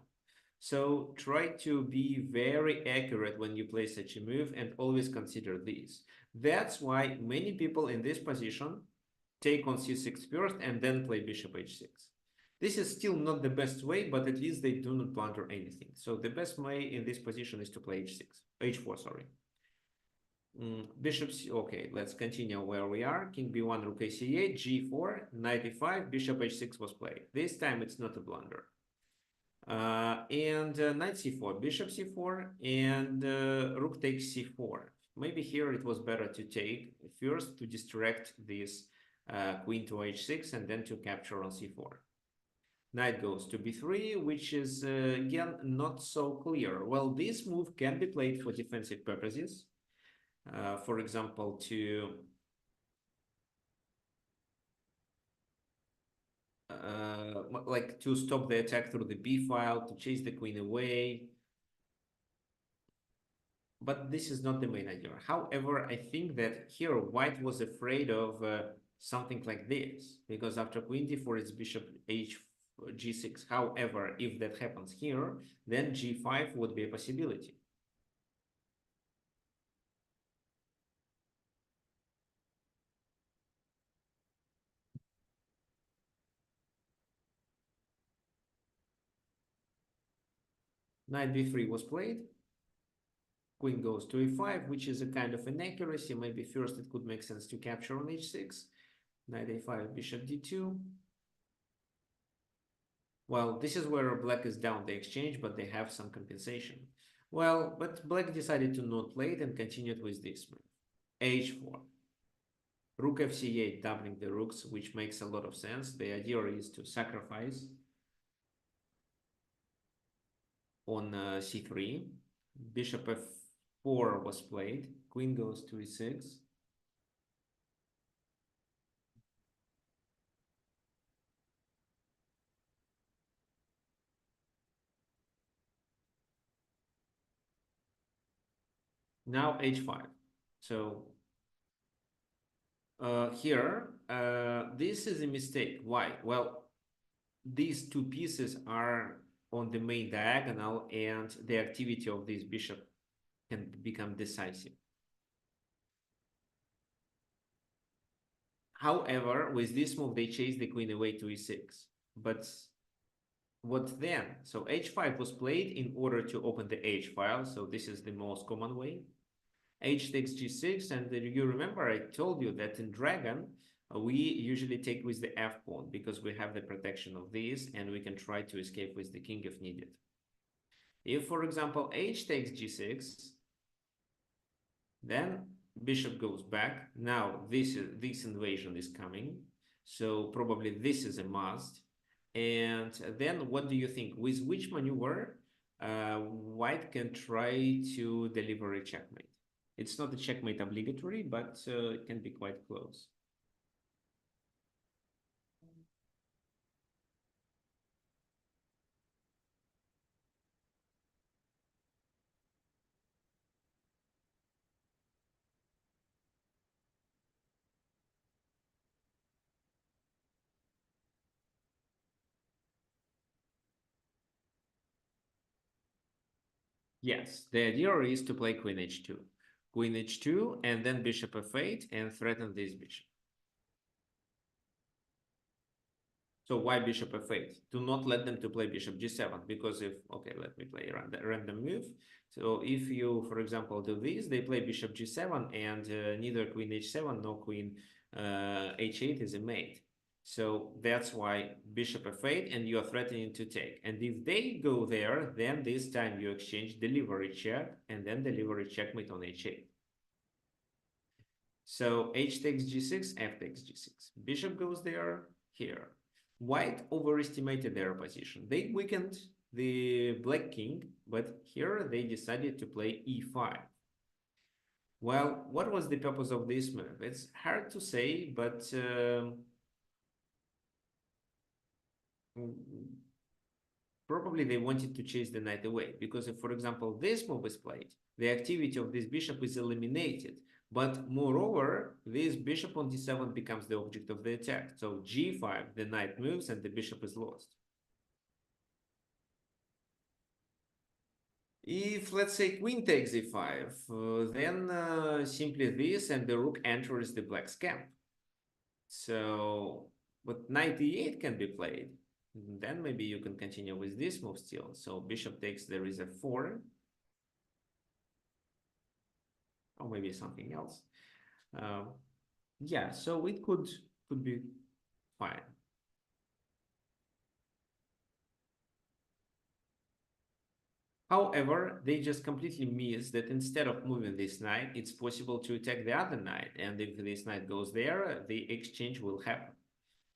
So try to be very accurate when you play such a move and always consider this. That's why many people in this position take on c6 first and then play bishop h6. This is still not the best way, but at least they do not blunder anything. So the best way in this position is to play h6, h4, sorry. Okay, let's continue where we are. King b1, rook a c8, g4, knight e5, bishop h6 was played. This time it's not a blunder. And knight c4, bishop c4, and rook takes c4. Maybe here it was better to take first to distract this queen to h6 and then to capture on c4. Knight goes to b3, which is again not so clear. Well, this move can be played for defensive purposes. For example, like to stop the attack through the b file, to chase the queen away. But this is not the main idea. However, I think that here white was afraid of something like this, because after queen d4 it's bishop g6. However, if that happens here, then g5 would be a possibility. Knight b3 was played. Queen goes to e5, which is a kind of inaccuracy. Maybe first it could make sense to capture on h6. Knight a5, bishop d2. Well, this is where black is down the exchange, but they have some compensation. Well, but black decided to not play it and continued with this move. h4. Rook fc8, doubling the rooks, which makes a lot of sense. The idea is to sacrifice on c3. Bishop f4 was played. Queen goes to e6. Now h5. So here, this is a mistake. Why? Well, these two pieces are on the main diagonal, and the activity of this bishop can become decisive. However, with this move, they chase the queen away to e6. But what then? So h5 was played in order to open the h file. So this is the most common way. H takes g6, and you remember I told you that in Dragon, we usually take with the f pawn because we have the protection of this, and we can try to escape with the king if needed. If, for example, h takes g6, then bishop goes back. Now this invasion is coming, so probably this is a must. And then what do you think? With which maneuver white can try to deliver a checkmate? It's not a checkmate obligatory, but it can be quite close. Yes, the idea is to play queen h2. Queen h2 and then bishop f8 and threaten this bishop. So why bishop f8? Do not let them to play bishop g7, because if, okay, let me play a random move. So if you, for example, do this, they play bishop g7 and neither queen h7 nor queen h8 is a mate. So that's why bishop f8 and you are threatening to take. And if they go there, then this time you exchange delivery check and then delivery checkmate on h8. So h takes g6, f takes g6. Bishop goes there, here. White overestimated their position. They weakened the black king, but here they decided to play e5. Well, what was the purpose of this move? It's hard to say, but probably they wanted to chase the knight away, because if, for example, this move is played, the activity of this bishop is eliminated. But moreover, this bishop on d7 becomes the object of the attack. So g5, the knight moves and the bishop is lost. If, let's say, queen takes e5, then simply this and the rook enters the black's camp. So, but knight e8 can be played. Then maybe you can continue with this move still. So bishop takes, there is a 4. or maybe something else. Yeah, so it could be fine. However, they just completely miss that instead of moving this knight, it's possible to attack the other knight. And if this knight goes there, the exchange will happen.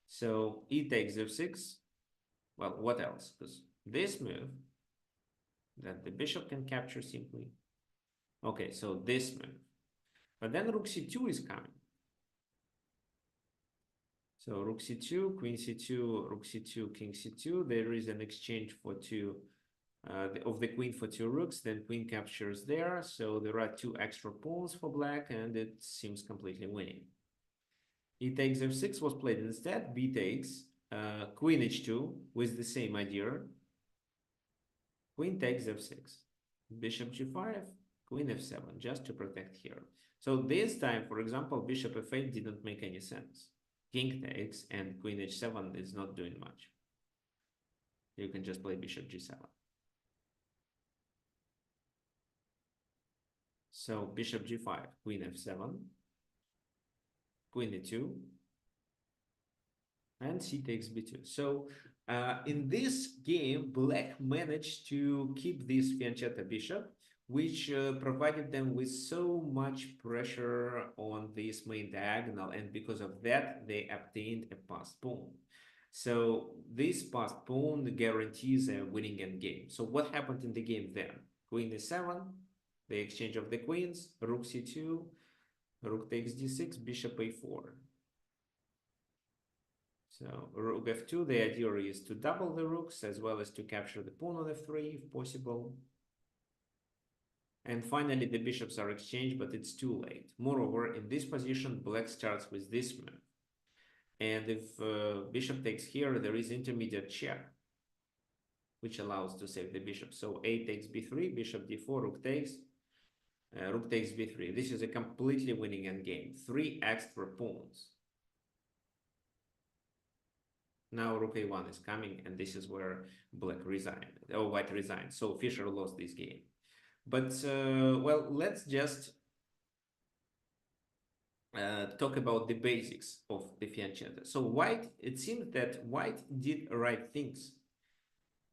So e takes f6. Well, what else? Because this move that the bishop can capture simply. Okay, so this move. But then rook c2 is coming. So rook c2, queen c2, rook c2, king c2. There is an exchange for two of the queen for two rooks. Then queen captures there. So there are two extra pawns for black, and it seems completely winning. E takes f6 was played instead. B takes queen h2 with the same idea. Queen takes f6. Bishop g5, queen f7, just to protect here. So this time, for example, bishop f8 didn't make any sense. King takes and queen h7 is not doing much. You can just play bishop g7. So bishop g5, queen f7, queen e2, and c takes b2. So in this game, black managed to keep this fianchetto bishop, which provided them with so much pressure on this main diagonal, and because of that, they obtained a passed pawn. So this passed pawn guarantees a winning endgame. So what happened in the game then? Queen e7, the exchange of the queens, rook c2, rook takes d6, bishop a4. So rook f2, the idea is to double the rooks as well as to capture the pawn on f3 if possible. And finally, the bishops are exchanged, but it's too late. Moreover, in this position, black starts with this move. And if bishop takes here, there is intermediate check, which allows to save the bishop. So a takes b3, bishop d4, rook takes b3. This is a completely winning endgame. 3 extra pawns. Now rook a1 is coming, and this is where black resigned, or white resigned. So Fischer lost this game. But, well, let's just talk about the basics of the Fianchetto. So white, it seems that white did right things,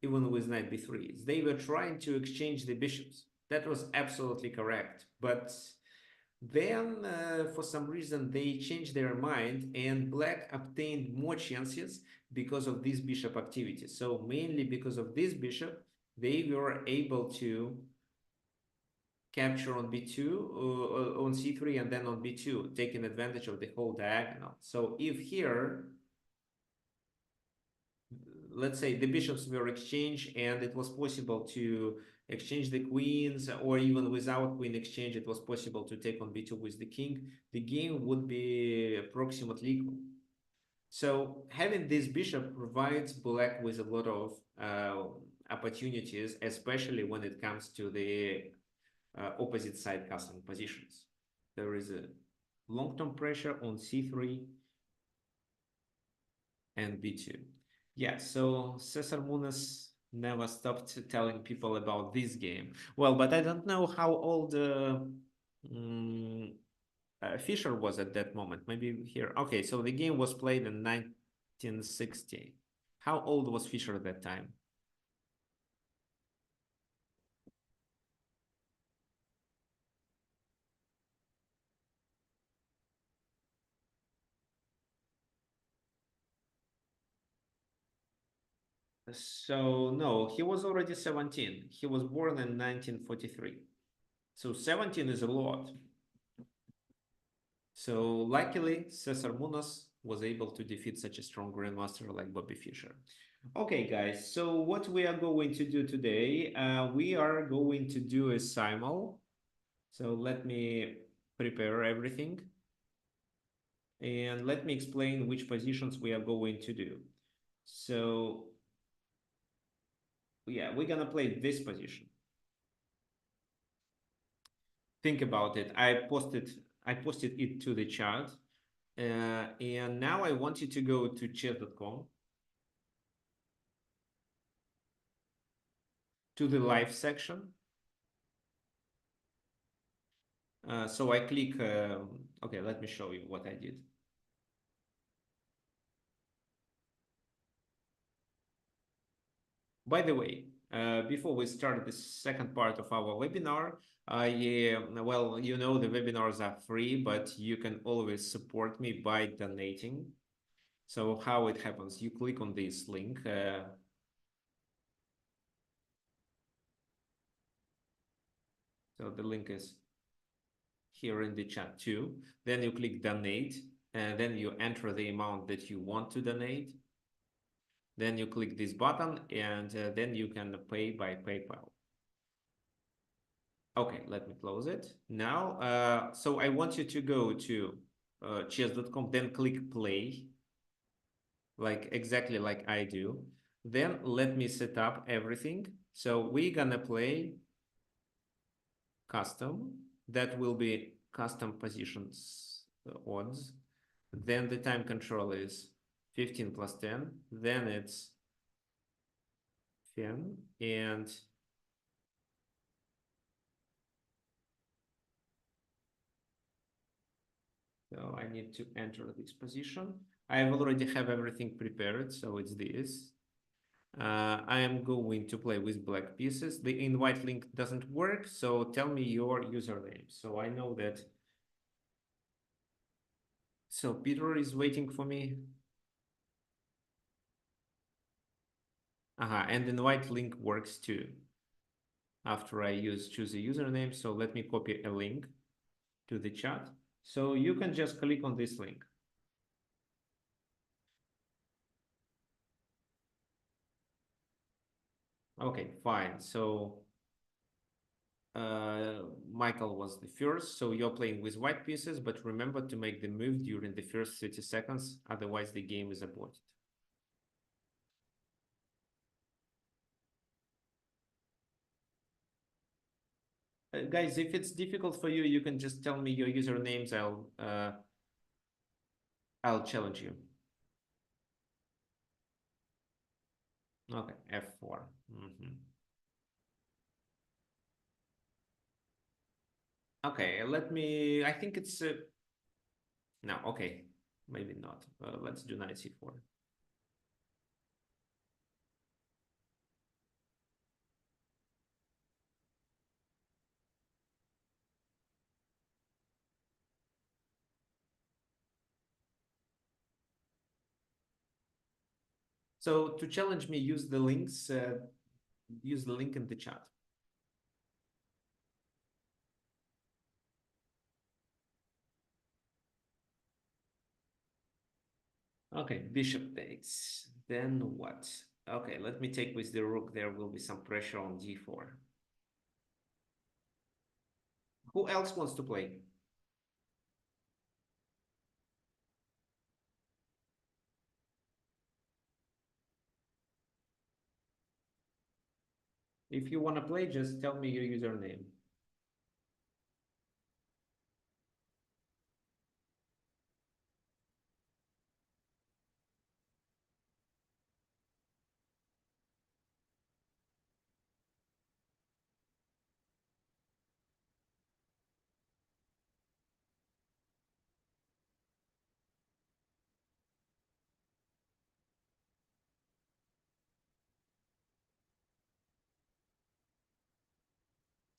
even with knight b3. They were trying to exchange the bishops. That was absolutely correct. But then, for some reason, they changed their mind, and black obtained more chances because of this bishop activity. So mainly because of this bishop, they were able to capture on b2, on c3, and then on b2, taking advantage of the whole diagonal. So if here, let's say the bishops were exchanged and it was possible to exchange the queens, or even without queen exchange, it was possible to take on b2 with the king, the game would be approximately equal. So having this bishop provides black with a lot of opportunities, especially when it comes to the opposite side castling positions. There is a long-term pressure on c3 and b2. Yeah, so Cesar Munoz never stopped telling people about this game. Well, but I don't know how old Fischer was at that moment. Maybe here. Okay, so the game was played in 1960. How old was Fischer at that time? So no, he was already 17. He was born in 1943. So 17 is a lot. So luckily, Cesar Munoz was able to defeat such a strong grandmaster like Bobby Fischer. Okay, guys, so what we are going to do today, we are going to do a simul. So let me prepare everything. And let me explain which positions we are going to do. So yeah, we're gonna play this position. Think about it. I posted it to the chat. And now I want you to go to chess.com, to the live section. So I click, okay, let me show you what I did. By the way, before we start the second part of our webinar, well, you know, the webinars are free, but you can always support me by donating. So how it happens, you click on this link. So the link is here in the chat too. Then you click donate, and then you enter the amount that you want to donate. Then you click this button, and then you can pay by PayPal. Okay, let me close it. Now, so I want you to go to chess.com, then click play, like exactly like I do. Then let me set up everything. So we're gonna play custom. That will be custom positions odds. Then the time control is 15 plus 10. Then it's 10. And so I need to enter this position. I already have everything prepared, so it's this. I am going to play with black pieces. The invite link doesn't work, so tell me your username. So I know that. So Peter is waiting for me. And the invite link works too. After I choose a username, so let me copy a link to the chat. So you can just click on this link. Okay, fine. So Michael was the first, so you're playing with white pieces, but remember to make the move during the first 30 seconds, otherwise the game is aborted. Guys, if it's difficult for you, you can just tell me your usernames. I'll challenge you. Okay, F4. Okay, I think it's, no, okay, maybe not. Let's do knight C4. So to challenge me, use the links, use the link in the chat. Okay, bishop takes. Then what? Okay, let me take with the rook. There will be some pressure on d4. Who else wants to play? If you want to play, just tell me your username.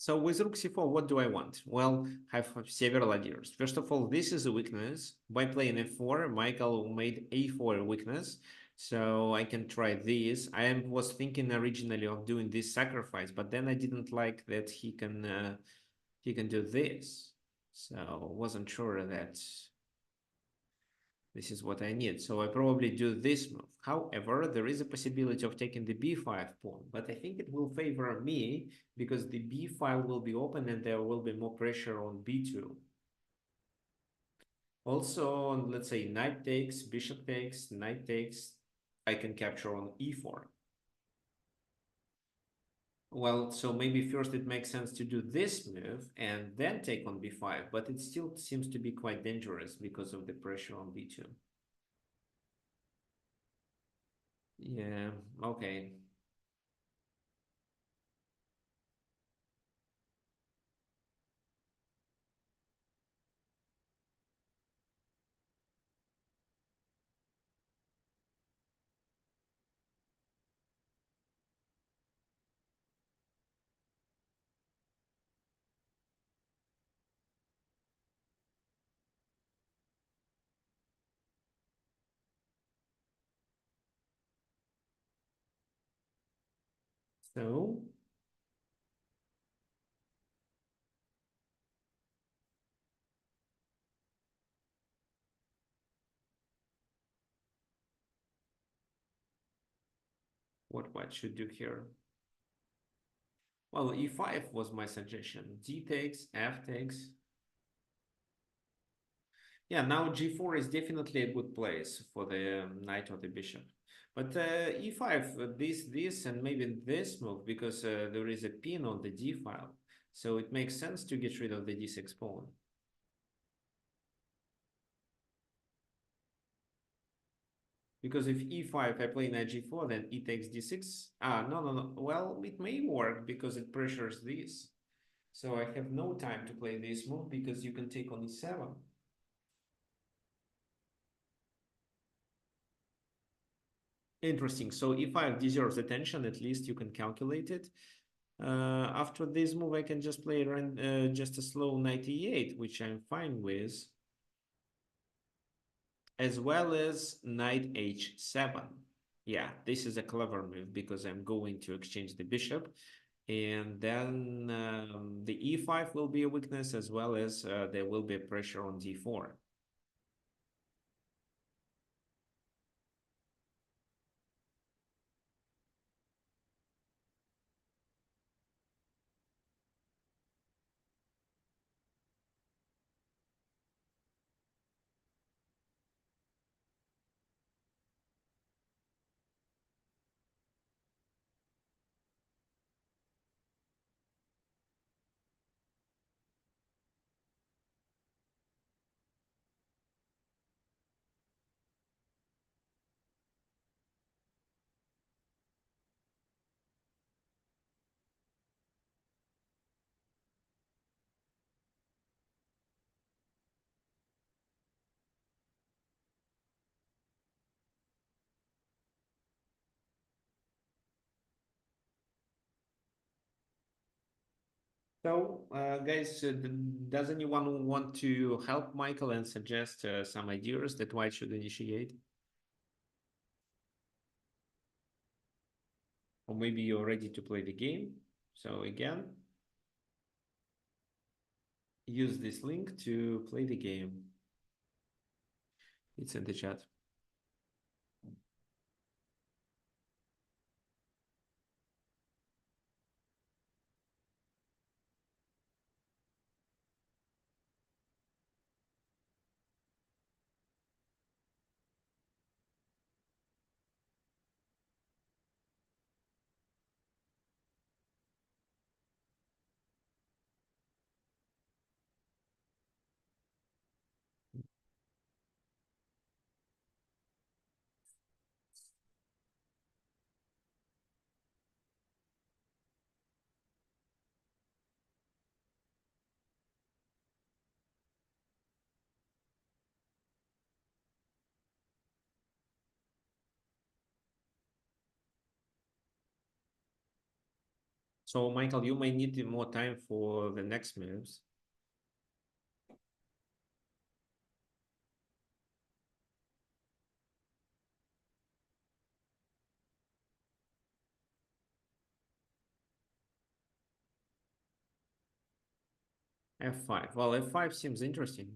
So with rook c4, what do I want? Well, I have several ideas. First of all, this is a weakness. By playing f4, Michael made a4 a weakness. So I can try this. I was thinking originally of doing this sacrifice, but then I didn't like that he can do this. So wasn't sure that this is what I need. So I probably do this move. However, there is a possibility of taking the b5 pawn, but I think it will favor me because the b file will be open and there will be more pressure on b2. Also, let's say knight takes, bishop takes, knight takes, I can capture on e4. Well, so maybe first it makes sense to do this move and then take on b5, but it still seems to be quite dangerous because of the pressure on b2. Yeah, okay. So what white should do here? Well, e5 was my suggestion. D takes, F takes. Yeah, now g4 is definitely a good place for the knight or the bishop. But e5, this, and maybe this move, because there is a pin on the d file. So it makes sense to get rid of the d6 pawn. Because if e5, I play knight g4, then e takes d6. Ah, no. Well, it may work because it pressures this. So I have no time to play this move because you can take on e7. Interesting. So e5 deserves attention. At least you can calculate it. After this move, I can just play just a slow knight e8, which I'm fine with, as well as knight h7. Yeah, this is a clever move because I'm going to exchange the bishop, and then the e5 will be a weakness, as well as there will be a pressure on d4. So, guys, does anyone want to help Michael and suggest some ideas that White should initiate? Or maybe you're ready to play the game. So again, use this link to play the game. It's in the chat. So Michael, you may need more time for the next moves. F5. Well, F5 seems interesting.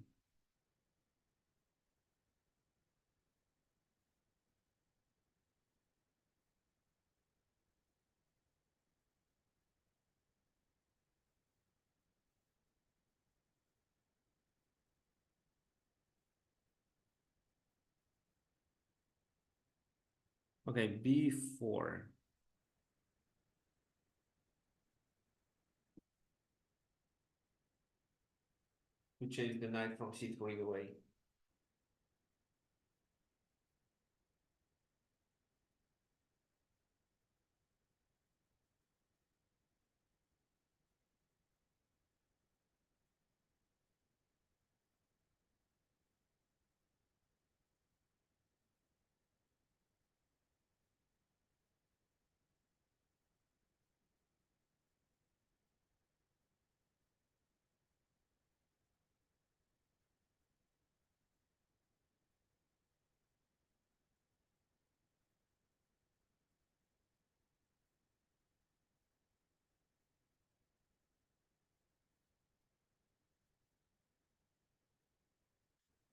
Okay, B4. To chase the knight from C3 away.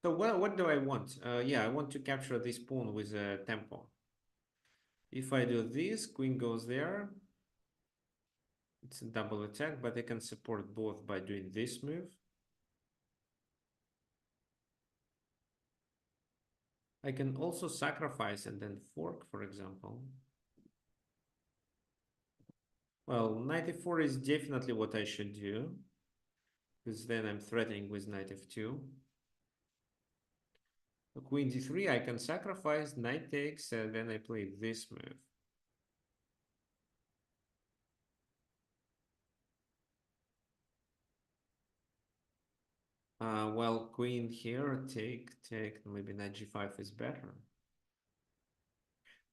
So what do I want? Yeah, I want to capture this pawn with a tempo. If I do this, queen goes there. It's a double attack, but I can support both by doing this move. I can also sacrifice and then fork, for example. Well, knight e4 is definitely what I should do, because then I'm threatening with knight f2. Queen d3, I can sacrifice, knight takes, and then I play this move. Well, queen here, take, maybe knight g5 is better.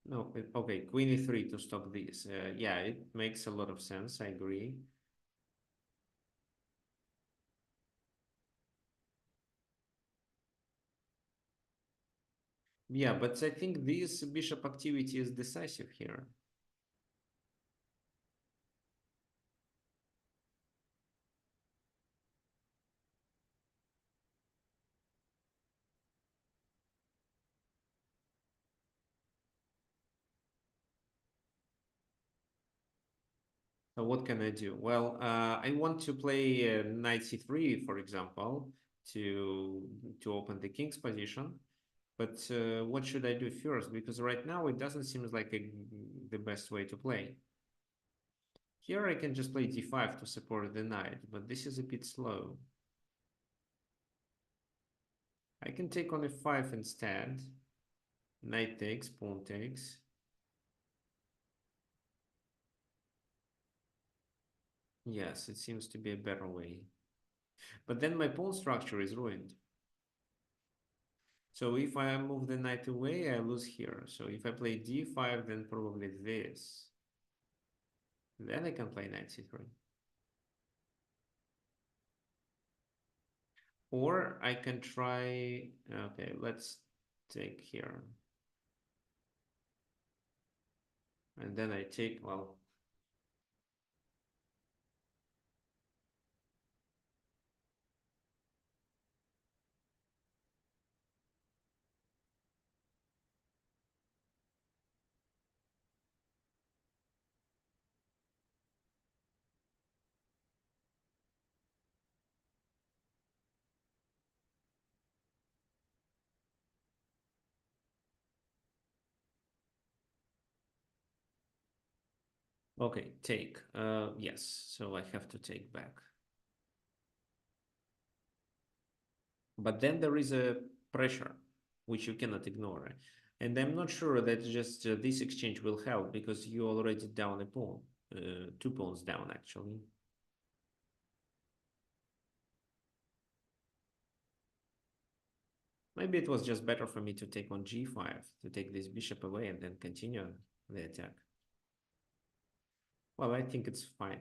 No, okay, queen e3 to stop this. Yeah, it makes a lot of sense, I agree. Yeah, but I think this bishop activity is decisive here. So what can I do? Well, I want to play knight c3, for example, to open the king's position. But what should I do first? Because right now it doesn't seem like the best way to play. Here I can just play d5 to support the knight, but this is a bit slow. I can take on f5 instead. Knight takes, pawn takes. Yes, it seems to be a better way. But then my pawn structure is ruined. So if I move the knight away, I lose here. So if I play d5, then probably this. Then I can play knight c3. Or I can try, okay, let's take here. And then I take, well, okay, take. Yes, so I have to take back. But then there is a pressure, which you cannot ignore. And I'm not sure that just this exchange will help because you already down a pawn, 2 pawns down actually. Maybe it was just better for me to take on g5, to take this bishop away and then continue the attack. Well, I think it's fine.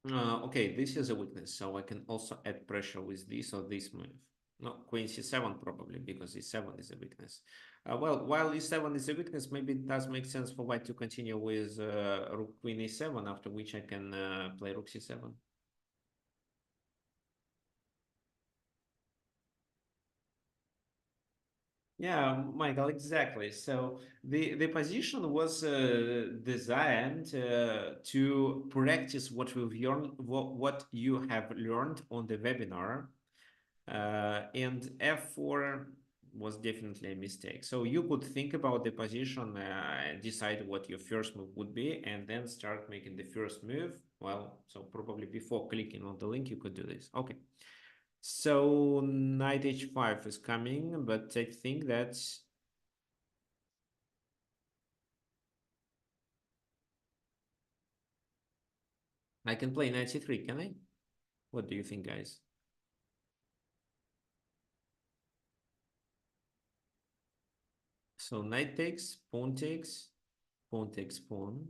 Okay, this is a weakness, so I can also add pressure with this or this move. No, queen c7 probably, because e7 is a weakness. Well, while e7 is a weakness, maybe it does make sense for white to continue with rook queen e7, after which I can play rook c7. Yeah, Michael, exactly. So the position was designed to practice what we've learned, what you have learned on the webinar, and f4 was definitely a mistake. So you could think about the position, decide what your first move would be, and then start making the first move. Well, so probably before clicking on the link, you could do this. Okay. So knight h5 is coming, but I think that I can play knight c3, can I? What do you think, guys? So knight takes, pawn takes pawn.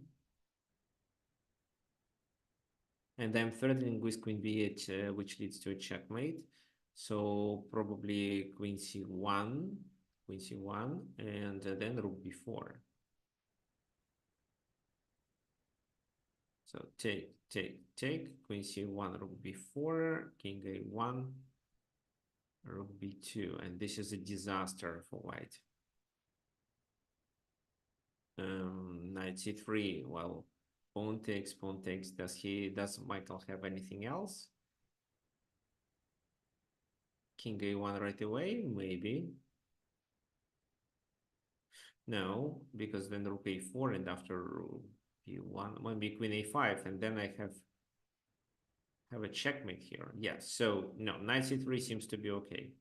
And I'm threatening with queen b8, which leads to a checkmate. So probably queen c1, and then rook b4. So take, queen c1, rook b4, king a1, rook b2, and this is a disaster for white. Knight c3. Well, pawn takes. Does Michael have anything else? King a1 right away, maybe. No, because then rook a4, and after rook b1, maybe queen a5, and then I have a checkmate here. Yes, so no, knight c3 seems to be okay.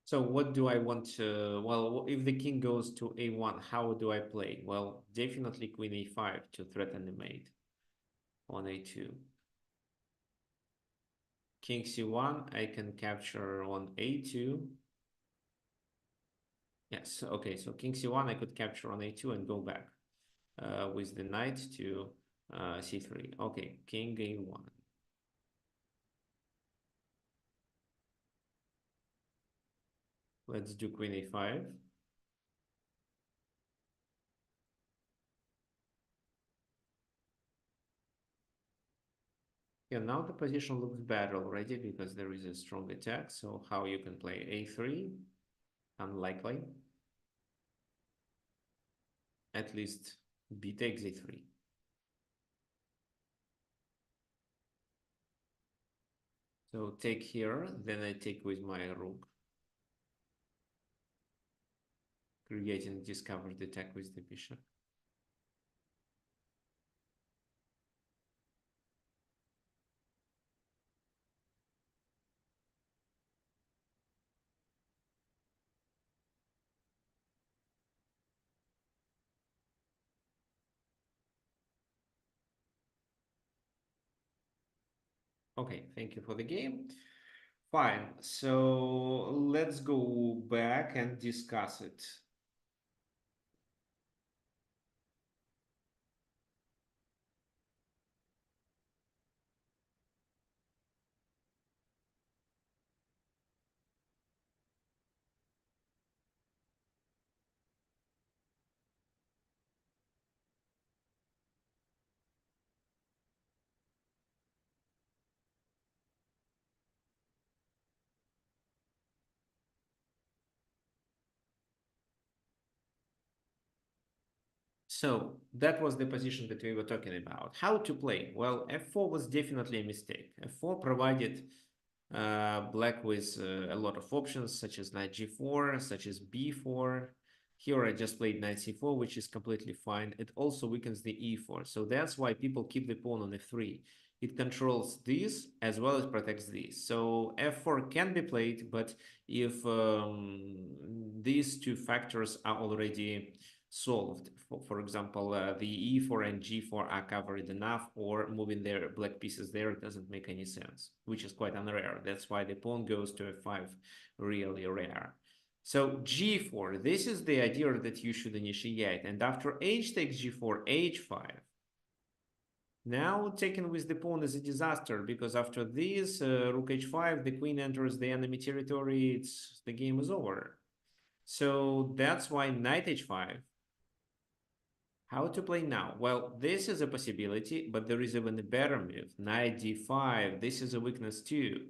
So what do I want to, well, if the king goes to a1, how do I play? Well, definitely queen a5 to threaten the mate on a2. King c1, I can capture on a2. Yes, okay, so king c1, I could capture on a2 and go back with the knight to c3. Okay, king a1. Let's do queen a5. Yeah, now the position looks bad already because there is a strong attack. So how you can play a3? Unlikely. At least b takes a3. So take here, then I take with my rook, creating discovered attack with the bishop. Okay, thank you for the game. Fine, so let's go back and discuss it. So that was the position that we were talking about. How to play? Well, f4 was definitely a mistake. f4 provided black with a lot of options, such as knight g4, such as b4. Here I just played knight c4, which is completely fine. It also weakens the e4. So that's why people keep the pawn on f3. It controls this as well as protects this. So f4 can be played, but if these two factors are already solved. For example, the e4 and g4 are covered enough, or moving their black pieces there doesn't make any sense, which is quite unrare. That's why the pawn goes to f5, really rare. So g4, this is the idea that you should initiate. And after h takes g4, h5. Now taken with the pawn is a disaster, because after this, rook h5, the queen enters the enemy territory, the game is over. So that's why knight h5. How to play now? Well, this is a possibility, but there is even a better move. Knight d5. This is a weakness too.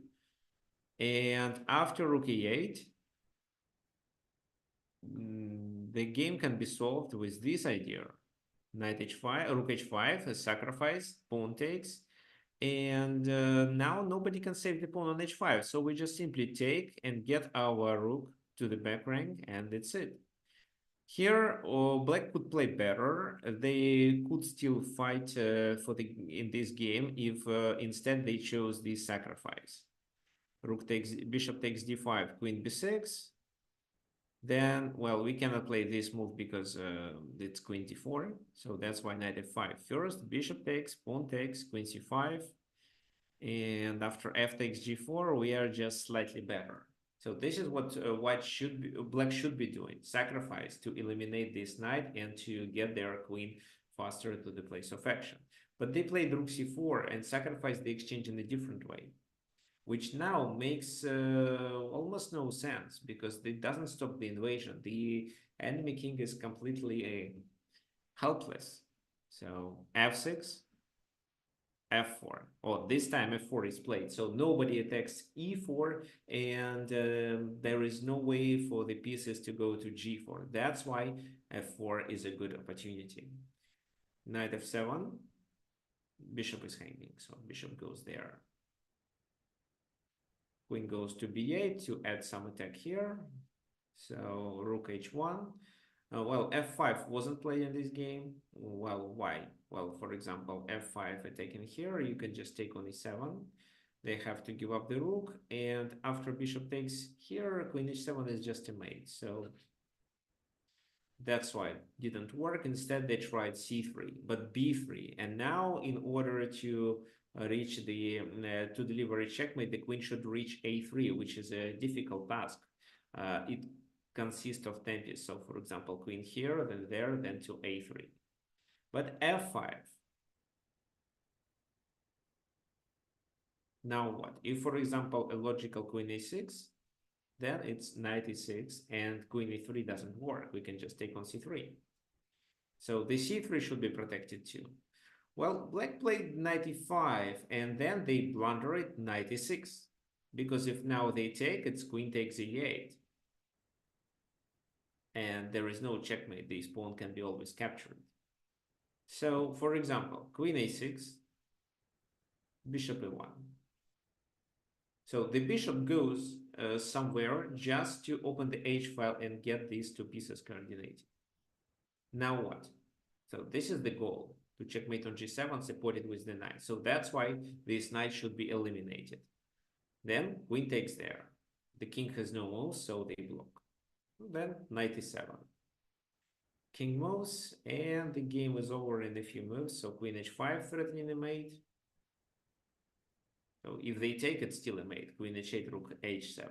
And after rook e8, the game can be solved with this idea. Knight h5, rook h5, a sacrifice, pawn takes. And now nobody can save the pawn on h5. So we just simply take and get our rook to the back rank, and that's it. Here, black could play better. They could still fight in this game if instead they chose this sacrifice. Bishop takes d5, queen b6. Then, well, we cannot play this move because it's queen d4. So that's why knight f5. First, bishop takes, pawn takes, queen c5. And after f takes g4, we are just slightly better. So this is what black should be doing: sacrifice to eliminate this knight and to get their queen faster to the place of action. But they played rook c4 and sacrificed the exchange in a different way, which now makes almost no sense because it doesn't stop the invasion. The enemy king is completely helpless. So f6. f4. Oh, this time f4 is played, so nobody attacks e4, and there is no way for the pieces to go to g4. That's why f4 is a good opportunity. Knight f7, bishop is hanging, so bishop goes there. Queen goes to b8 to add some attack here. So rook h1. Well, f5 wasn't played in this game. Well, why? Well, for example, f5 attacking here, you can just take on e7. They have to give up the rook, and after bishop takes here, queen h7 is just a mate. So that's why it didn't work. Instead, they tried c3, but b3. And now, in order to reach to deliver a checkmate, the queen should reach a3, which is a difficult task. It consists of 10 pieces. So, for example, queen here, then there, then to a3. But f5. Now what? If, for example, a logical queen a6, then it's knight e6, and queen e3 doesn't work. We can just take on c3. So the c3 should be protected too. Well, black played knight e5, and then they blunder it knight e6. Because if now they take, it's queen takes e8. And there is no checkmate. This pawn can be always captured. So, for example, queen a6, bishop e1. So the bishop goes somewhere just to open the h file and get these two pieces coordinated. Now what? So this is the goal, to checkmate on g7 supported with the knight. So that's why this knight should be eliminated. Then queen takes there. The king has no moves, so they block. Then knight e7. King moves, and the game is over in a few moves. So queen h5 threatening a mate. So if they take, it's still a mate. Queen h8, rook h7.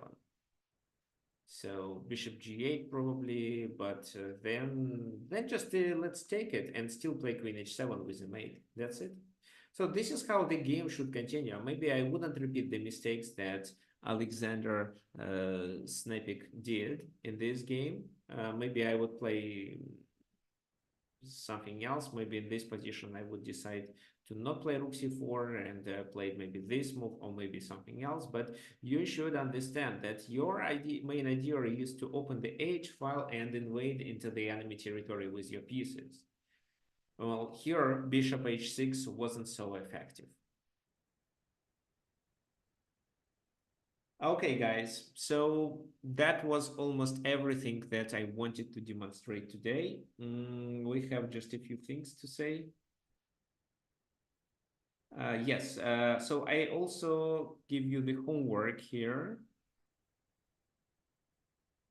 So bishop g8 probably, but then just let's take it and still play queen h7 with a mate. That's it. So this is how the game should continue. Maybe I wouldn't repeat the mistakes that Alexander Snepik did in this game. Maybe I would play something else. Maybe in this position I would decide to not play rook c4 and play maybe this move or maybe something else. But you should understand that your main idea is to open the h file and invade into the enemy territory with your pieces. Well, here bishop h6 wasn't so effective. Okay, guys, so that was almost everything that I wanted to demonstrate today. We have just a few things to say. Yes, so I also give you the homework here.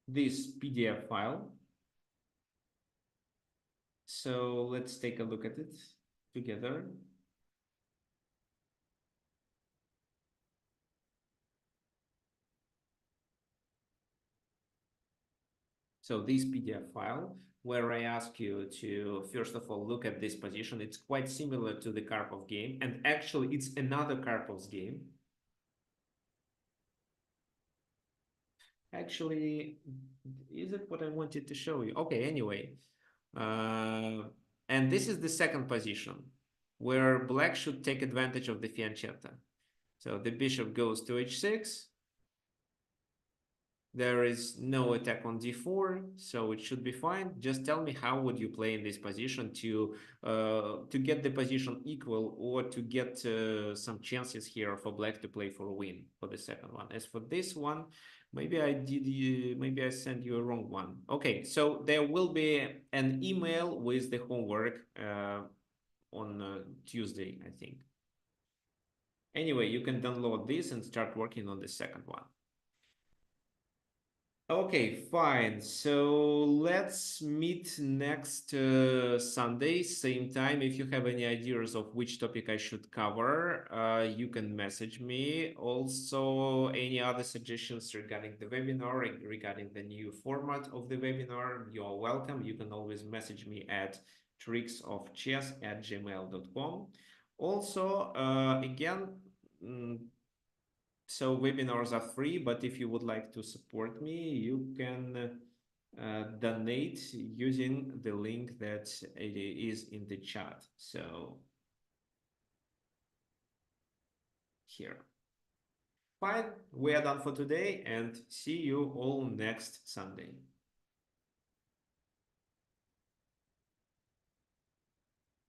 This PDF file. So let's take a look at it together. So this PDF file, where I ask you to, first of all, look at this position. It's quite similar to the Karpov game. And actually, it's another Karpov's game. Actually, is it what I wanted to show you? Okay, anyway. And this is the second position, where black should take advantage of the fianchetto. So the bishop goes to h6. There is no attack on d4, so it should be fine. Just tell me how would you play in this position to get the position equal, or to get some chances here for black to play for a win for the second one. As for this one, maybe maybe I sent you a wrong one. Okay, so there will be an email with the homework on Tuesday, I think. Anyway, you can download this and start working on the second one. Okay, fine. So let's meet next Sunday, same time. If you have any ideas of which topic I should cover, you can message me. Also, any other suggestions regarding the webinar, regarding the new format of the webinar, you're welcome. You can always message me at tricksofchess@gmail.com. Also, again, so webinars are free, but if you would like to support me, you can donate using the link that is in the chat. So here. Fine, we are done for today, and see you all next Sunday.